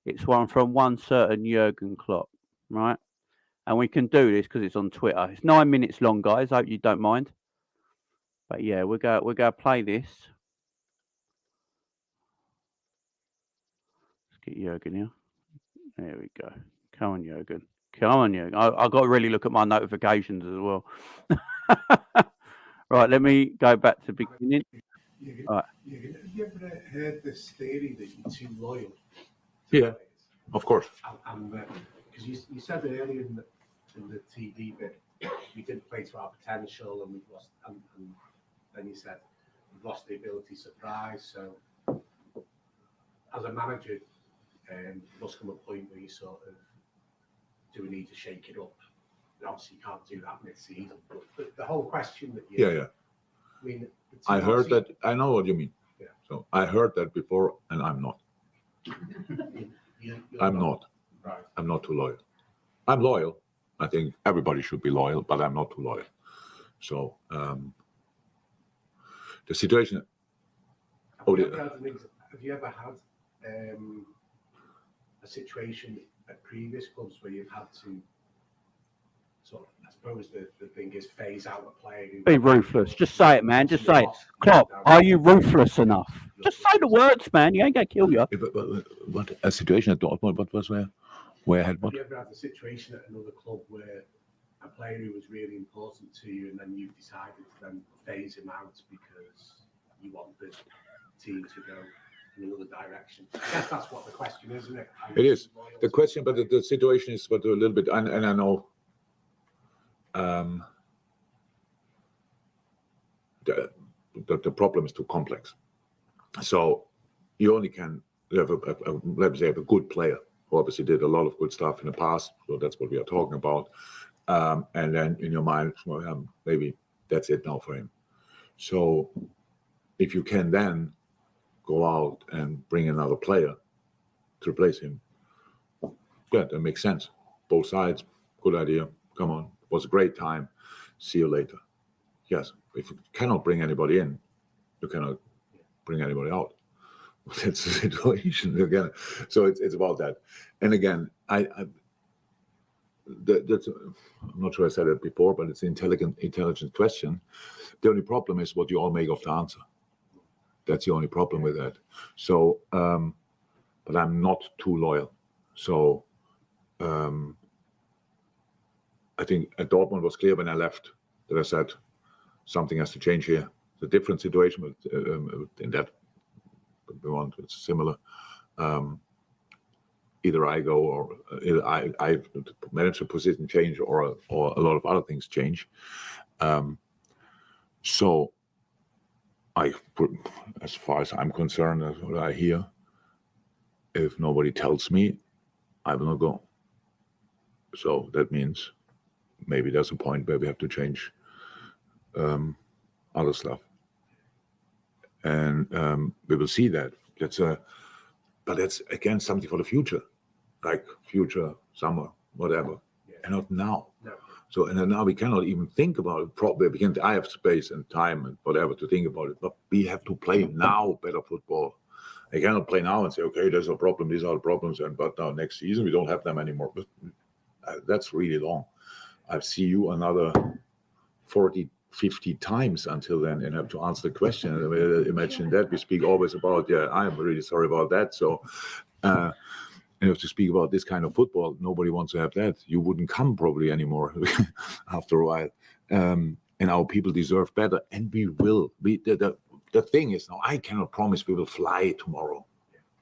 It's one from one certain Jurgen Klopp, right? And we can do this because it's on Twitter. It's 9 minutes long, guys. I hope you don't mind. But yeah, we're going to play this. Let's get Jurgen here. There we go. Come on, Jurgen. Come on, Jurgen. I've got to really look at my notifications as well. Right, let me go back to the beginning. Right. Have you ever heard this theory that you're too loyal? Yeah, of course. And because you said earlier in the TV bit, we didn't play to our potential and we've lost, and then you said we've lost the ability to surprise. So, as a manager, must come a point where you sort of do we need to shake it up? Obviously, you can't do that mid-season. But the whole question that you, Yeah. I mean, I heard that. I know what you mean. Yeah. So I heard that before, and I'm not. I'm not. Right. I'm not too loyal. I'm loyal. I think everybody should be loyal, but I'm not too loyal. So the situation. Have you ever had a situation at previous clubs where you've had to sort of, I suppose the thing is, phase out a player who... Be ruthless. Just say it, man. Just say it. Klopp, are you ruthless enough? Just say the words, man. You ain't going to kill you. What a situation at Dortmund? What was where I had what? Have you ever had a situation at another club where a player who was really important to you and then you've decided to then phase him out because you want the team to go in another direction? I guess that's what the question is, isn't it? It is. The question, but the situation is but a little bit, and I know the problem is too complex. So you only can have let me say, have a good player who obviously did a lot of good stuff in the past. So that's what we are talking about. And then in your mind, well, maybe that's it now for him. So if you can then go out and bring another player to replace him, yeah, that makes sense. Both sides, good idea. Come on, it was a great time. See you later. Yes, if you cannot bring anybody in, you cannot bring anybody out. That's the situation again. So it's about that. And again, I'm not sure I said it before, but it's an intelligent question. The only problem is what you all make of the answer. That's the only problem with that. So, but I'm not too loyal. So, I think at Dortmund was clear when I left that I said something has to change here. It's a different situation, but in that it's similar. Either I go or I manage the position change or a lot of other things change. So as far as I'm concerned, that's what I hear. If nobody tells me, I will not go. So that means maybe there's a point where we have to change other stuff. And we will see that. But that's again something for the future, like future summer, whatever, and not now. No. So and then now we cannot even think about it properly. I have space and time and whatever to think about it, but we have to play now better football. I cannot play now and say, okay, there's a problem, these are the problems, but now next season we don't have them anymore. But that's really long. I'll see you another 40, 50 times until then and have to answer the question. Imagine that. We speak always about, I'm really sorry about that. So, and you have to speak about this kind of football. Nobody wants to have that. You wouldn't come probably anymore after a while. And our people deserve better. And we will. The thing is now, I cannot promise we will fly tomorrow.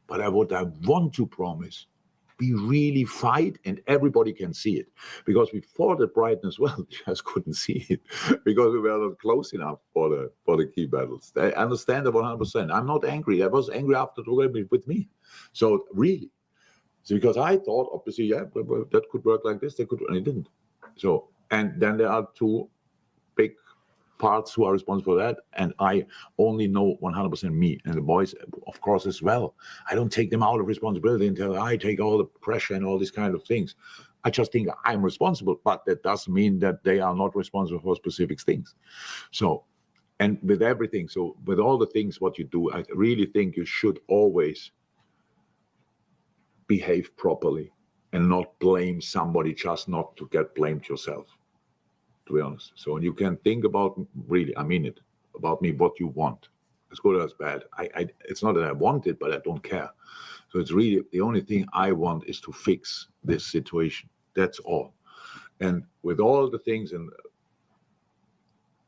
But what I want to promise, we really fight and everybody can see it. Because we fought at Brighton as well, just couldn't see it because we were not close enough for the key battles. I understand that 100%. I'm not angry. I was angry after the with me. So really, so because I thought obviously, that could work like this, and it didn't. So, and then there are two big parts who are responsible for that, and I only know 100% me and the boys, of course, as well. I don't take them out of responsibility until I take all the pressure and all these kind of things. I just think I'm responsible, but that doesn't mean that they are not responsible for specific things. So, and with everything, so with all the things what you do, I really think you should always behave properly and not blame somebody just not to get blamed yourself. To be honest. So you can think about, really, I mean it, about me, what you want. As good or as bad. It's not that I want it, but I don't care. So it's really, the only thing I want is to fix this situation. That's all. And with all the things, and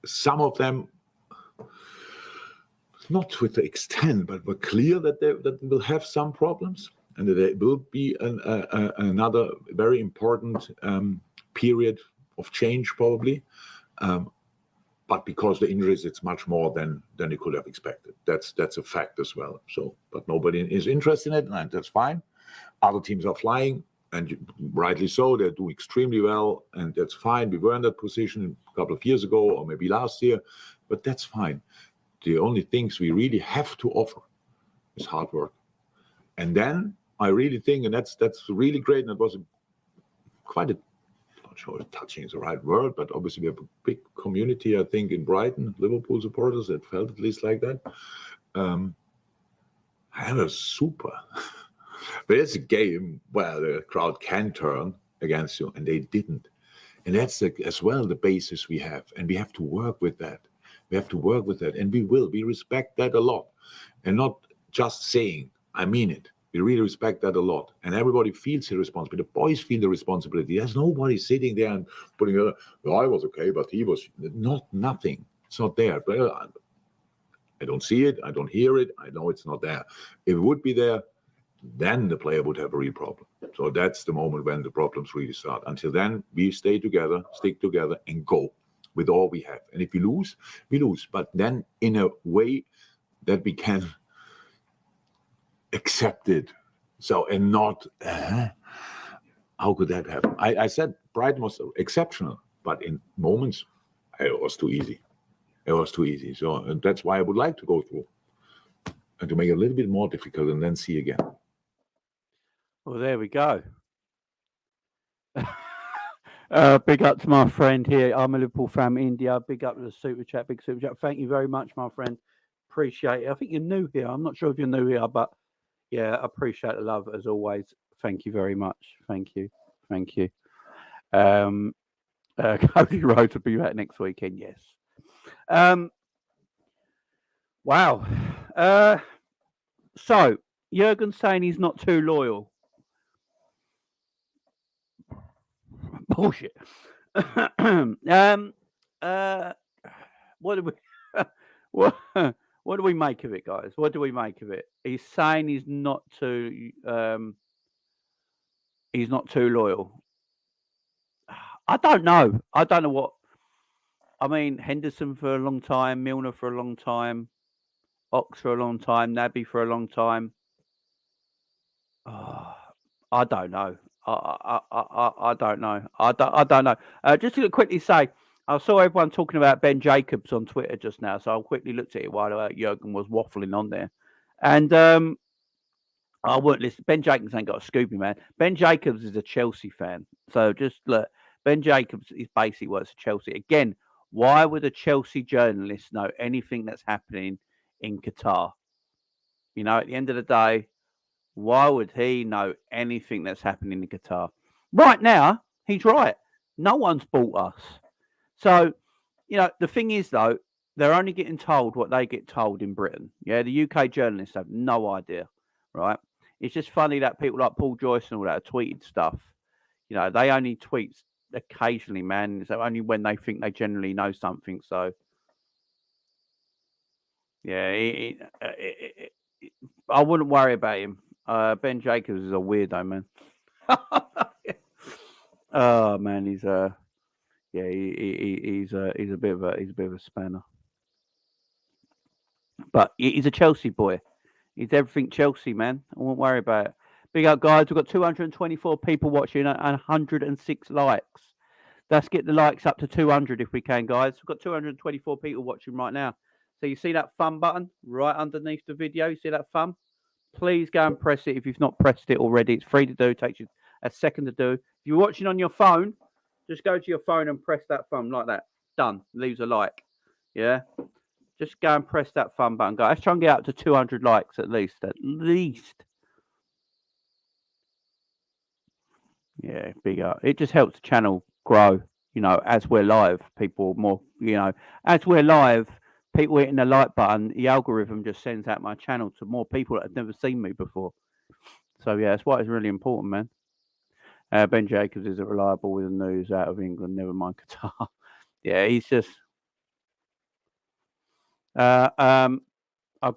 some of them, not to the extent, but we're clear that they will have some problems and that there will be another very important period of change probably, but because the injuries, it's much more than you could have expected. That's a fact as well. So, but nobody is interested in it, and that's fine. Other teams are flying, and rightly so. They're doing extremely well, and that's fine. We were in that position a couple of years ago, or maybe last year, but that's fine. The only things we really have to offer is hard work, and then I really think, and that's really great. And it was quite a, not sure if touching is the right word, but obviously we have a big community, I think, in Brighton, Liverpool supporters that felt at least like that. I was super. But it's a game where the crowd can turn against you, and they didn't. And that's as well the basis we have, and we have to work with that. We have to work with that, and we will. We respect that a lot, and not just saying, I mean it. We really respect that a lot, and everybody feels the responsibility. The boys feel the responsibility. There's nobody sitting there and putting, well, I was okay, but he was nothing. It's not there. But I don't see it. I don't hear it. I know it's not there. If it would be there, then the player would have a real problem. So that's the moment when the problems really start. Until then, we stay together, stick together, and go with all we have. And if we lose, we lose. But then in a way that we can accept it. So, and not, how could that happen? I said Brighton was exceptional, but in moments, it was too easy. It was too easy. So that's why I would like to go through and to make it a little bit more difficult and then see again. Well, there we go. Big up to my friend here. I'm a Liverpool fan in India. Big up to the super chat. Big super chat. Thank you very much, my friend. Appreciate it. I think you're new here. I'm not sure if you're new here, but yeah, I appreciate the love as always. Thank you very much. Thank you. Thank you. Cody Road will be back next weekend. Yes. Wow. So Jurgen's saying he's not too loyal. Bullshit. What do we what do we make of it, guys? What do we make of it? He's saying he's not too loyal. I don't know. I don't know what. I mean, Henderson for a long time, Milner for a long time, Ox for a long time, Naby for a long time. I don't know. I don't know. I don't know. Just to quickly say, I saw everyone talking about Ben Jacobs on Twitter just now, so I quickly looked at it while Jurgen was waffling on there, and I won't listen. Ben Jacobs ain't got a Scooby, man. Ben Jacobs is a Chelsea fan, so just look. Ben Jacobs is basically works for Chelsea. Again, why would a Chelsea journalist know anything that's happening in Qatar? You know, at the end of the day, why would he know anything that's happening in Qatar? Right now, he's right. No one's bought us. So, you know, the thing is, though, they're only getting told what they get told in Britain. Yeah, the UK journalists have no idea, right? It's just funny that people like Paul Joyce and all that have tweeted stuff. You know, they only tweet occasionally, man. So only when they think they generally know something. So, yeah, I wouldn't worry about him. Ben Jacobs is a weirdo, man. Oh man, he's a bit of a spanner. But he's a Chelsea boy. He's everything Chelsea, man. I won't worry about it. Big up, guys. We've got 224 people watching and 106 likes. Let's get the likes up to 200 if we can, guys. We've got 224 people watching right now. So you see that thumb button right underneath the video? You see that thumb? Please go and press it if you've not pressed it already. It's free to do. It takes you a second to do. If you're watching on your phone, just go to your phone and press that thumb like that. Done. Leaves a like. Yeah? Just go and press that thumb button, guys. Let's try and get up to 200 likes at least. At least. Yeah, big up. It just helps the channel grow, you know, as we're live. People more, you know, as we're live, people hitting the like button, the algorithm just sends out my channel to more people that have never seen me before. So, yeah, that's why it's really important, man. Ben Jacobs isn't reliable with the news out of England, never mind Qatar. Yeah, he's just... I've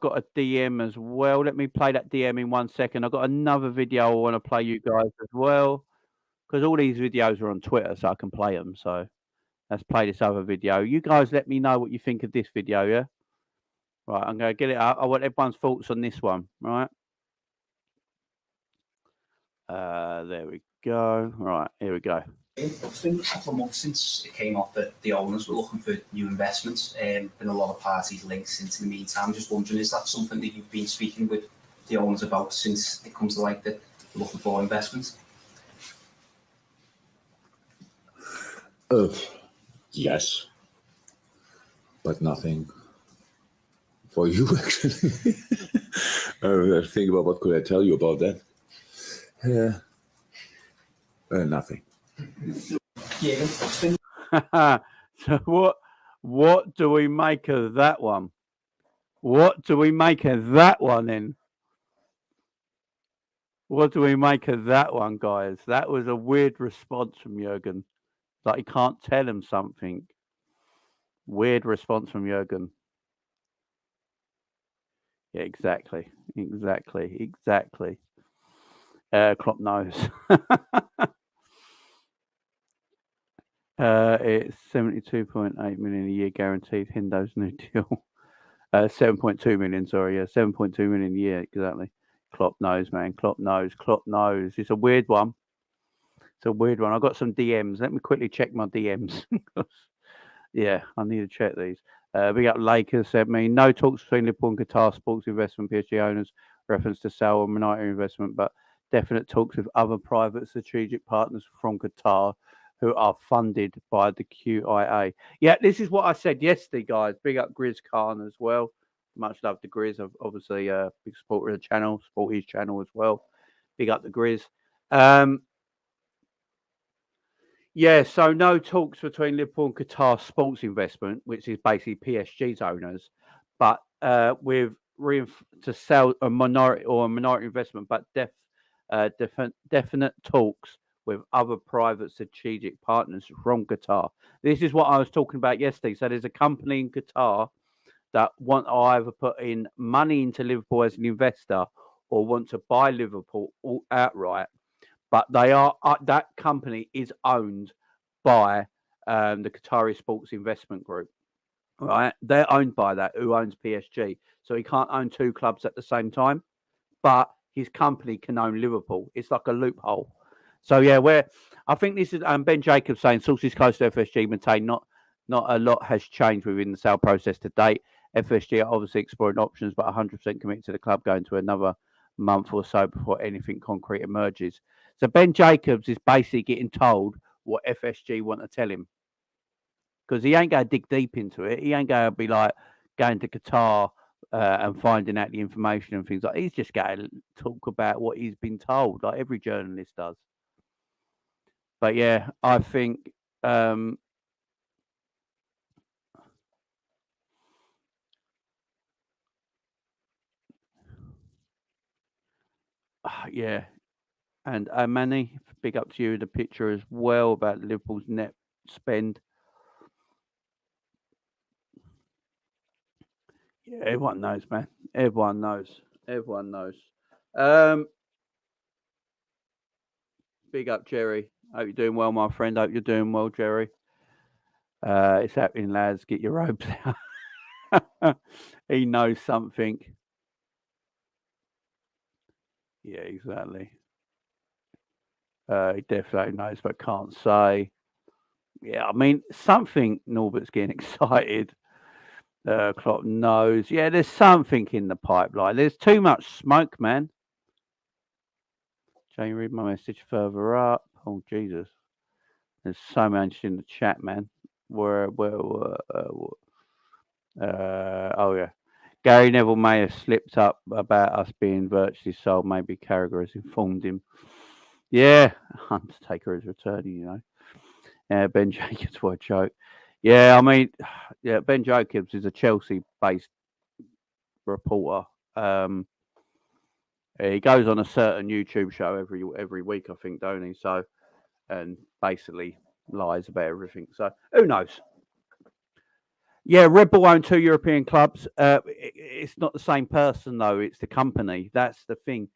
got a DM as well. Let me play that DM in 1 second. I've got another video I want to play you guys as well, because all these videos are on Twitter, so I can play them. So let's play this other video. You guys let me know what you think of this video, yeah? Right, I'm going to get it up. I want everyone's thoughts on this one, right? There we go. Right, here we go. It's been a couple of months since it came off that the owners were looking for new investments. Been a lot of parties linked since. In the meantime, I'm just wondering, is that something that you've been speaking with the owners about since it comes to like the looking for investments? Yes, but nothing for you actually. I think about what could I tell you about that. Nothing. Yeah. So what do we make of that one? What do we make of that one then? What do we make of that one, guys? That was a weird response from Jurgen. Like he can't tell him something. Weird response from Jurgen. Yeah, exactly. Klopp knows. It's 72.8 million a year guaranteed. Hindo's new deal. 7.2 million, sorry. Yeah, 7.2 million a year, exactly. Klopp knows, man. Klopp knows. It's a weird one. I've got some DMs. Let me quickly check my DMs. Yeah, I need to check these. We got Lakers said me. No talks between Liverpool and Qatar sports investment PSG owners. Reference to sale or minority investment, but definite talks with other private strategic partners from Qatar who are funded by the QIA. Yeah, this is what I said yesterday, guys. Big up Grizz Khan as well. Much love to Grizz. Obviously, big supporter of the channel, support his channel as well. Big up the Grizz. Yeah, so no talks between Liverpool and Qatar Sports Investment, which is basically PSG's owners, but with to sell a minority investment, but definite talks with other private strategic partners from Qatar. This is what I was talking about yesterday. So there's a company in Qatar that want to either put in money into Liverpool as an investor or want to buy Liverpool outright. But they are that company is owned by the Qatari Sports Investment Group, right? They're owned by that, who owns PSG. So he can't own two clubs at the same time, but his company can own Liverpool. It's like a loophole. So yeah, I think this is Ben Jacobs saying sources close to FSG maintain not a lot has changed within the sale process to date. FSG are obviously exploring options, but 100% committed to the club going to another month or so before anything concrete emerges. So Ben Jacobs is basically getting told what FSG want to tell him, because he ain't going to dig deep into it. He ain't going to be like going to Qatar and finding out the information and things like that. He's just going to talk about what he's been told, like every journalist does. But yeah, I think yeah. And Manny, big up to you in the picture as well about Liverpool's net spend. Yeah, everyone knows, man. Everyone knows. Everyone knows. Big up, Jerry. Hope you're doing well, my friend. Hope you're doing well, Jerry. It's happening, lads. Get your robes out. He knows something. Yeah, exactly. He definitely knows, but can't say. Yeah, I mean, something Norbert's getting excited. Klopp knows. Yeah, there's something in the pipeline. There's too much smoke, man. Jane, read my message further up. Oh, Jesus. There's so much in the chat, man. Oh, yeah. Gary Neville may have slipped up about us being virtually sold. Maybe Carragher has informed him. Yeah, Undertaker is returning, you know. Ben Jacobs, what a joke. Yeah, I mean, yeah, Ben Jacobs is a Chelsea-based reporter. He goes on a certain YouTube show every week, I think, don't he? So, and basically lies about everything. So, who knows? Yeah, Red Bull own 2 European clubs. It's not the same person, though. It's the company. That's the thing.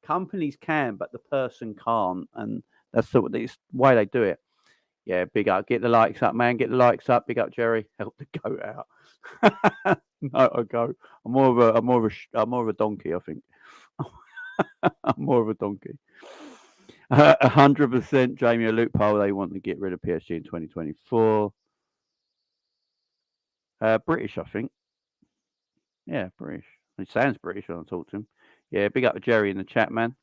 Companies can, but the person can't. And that's the way they do it. Yeah, big up. Get the likes up, man. Get the likes up. Big up, Jerry. Help the goat out. No, I go. I'm more of a donkey, I think. I'm more of a donkey. 100% Jamie, a loophole. They want to get rid of PSG in 2024. British, I think. Yeah, British. He sounds British when I talk to him. Yeah, big up to Jerry in the chat, man.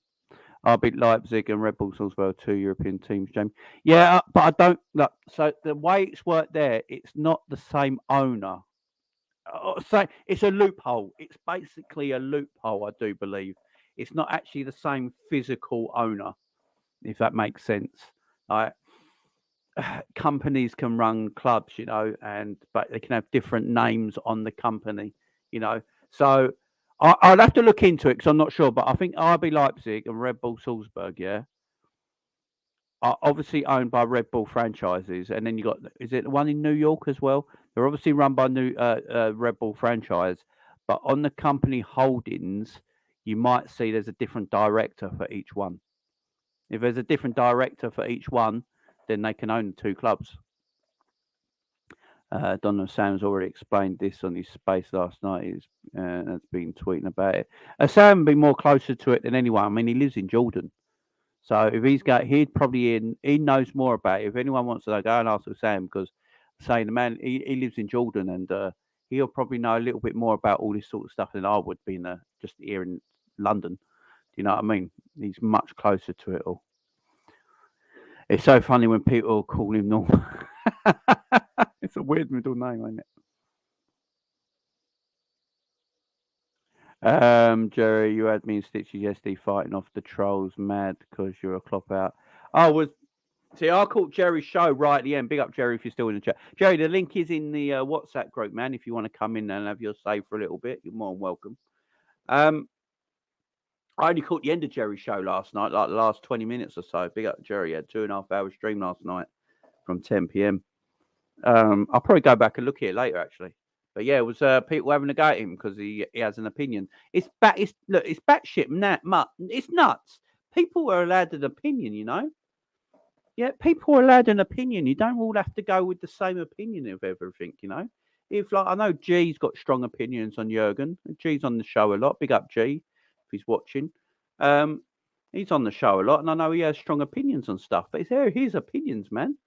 I'll beat Leipzig and Red Bull Salzburg, 2 European teams, Jamie. Yeah, but I don't look. So the way it's worked there, it's not the same owner. So it's a loophole. It's basically a loophole, I do believe. It's not actually the same physical owner, if that makes sense. Like, companies can run clubs, you know, but they can have different names on the company, you know. So I'll have to look into it because I'm not sure, but I think RB Leipzig and Red Bull Salzburg, yeah, are obviously owned by Red Bull franchises, and then you got, is it the one in New York as well? They're obviously run by Red Bull franchise, but on the company holdings, you might see there's a different director for each one. If there's a different director for each one, then they can own 2 clubs. Donald Sam's already explained this on his space last night. He's been tweeting about it. Sam would be more closer to it than anyone. I mean, he lives in Jordan. So if he'd probably he knows more about it. If anyone wants to go and ask Sam, because saying the man, he lives in Jordan, and he'll probably know a little bit more about all this sort of stuff than I would be just here in London. you know what I mean? He's much closer to it all. It's so funny when people call him Norman. It's a weird middle name, isn't it? Jerry, you had me in stitches yesterday fighting off the trolls mad because you're a Klopp out. See, I caught Jerry's show right at the end. Big up, Jerry, if you're still in the chat. Jerry, the link is in the WhatsApp group, man. If you want to come in and have your say for a little bit, you're more than welcome. I only caught the end of Jerry's show last night, like the last 20 minutes or so. Big up, Jerry. He had 2.5 hour stream last night from 10 p.m. I'll probably go back and look at it later, actually. But yeah, it was people having a go at him because he has an opinion. It's batshit, it's nuts. People are allowed an opinion, you know. Yeah, people are allowed an opinion. You don't all have to go with the same opinion of everything, you know. If I know G's got strong opinions on Jurgen. G's on the show a lot. Big up G if he's watching. He's on the show a lot, and I know he has strong opinions on stuff. But it's his opinions, man.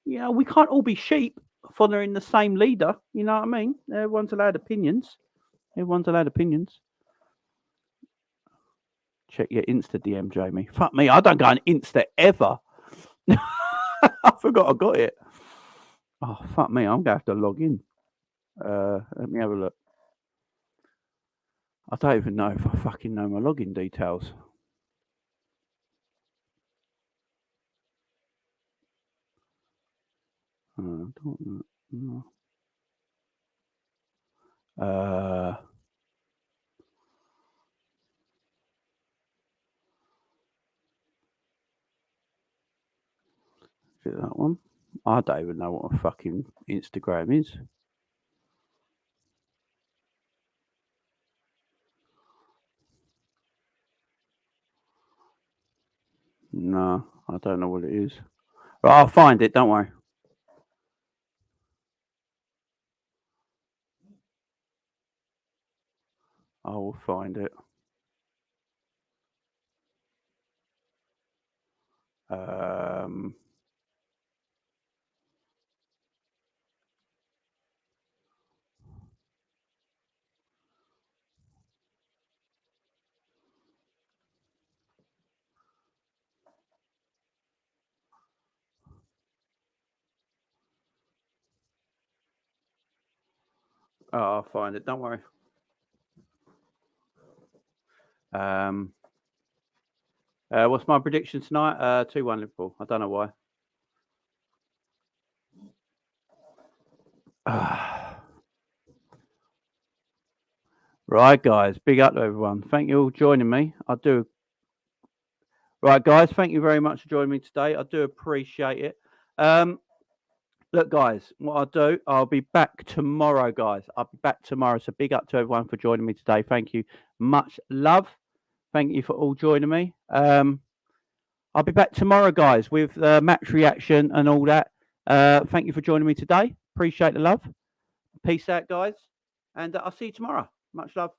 You know, we can't all be sheep following the same leader. You know what I mean? Everyone's allowed opinions. Check your Insta DM, Jamie. Fuck me, I don't go on Insta ever. I forgot I got it. Oh, fuck me, I'm going to have to log in. Let me have a look. I don't even know if I fucking know my login details. I don't know. Is it that one? I don't even know what a fucking Instagram is. No, I don't know what it is. But I'll find it, don't worry. I will find it. I'll find it, don't worry. What's my prediction tonight? 2-1 Liverpool. I don't know why. Right, guys. Big up to everyone. Thank you all for joining me. I do. Right, guys. Thank you very much for joining me today. I do appreciate it. Look, guys, what I'll do, I'll be back tomorrow, guys. I'll be back tomorrow. So big up to everyone for joining me today. Thank you. Much love. Thank you for all joining me. I'll be back tomorrow, guys, with match reaction and all that. Thank you for joining me today. Appreciate the love. Peace out, guys. And I'll see you tomorrow. Much love.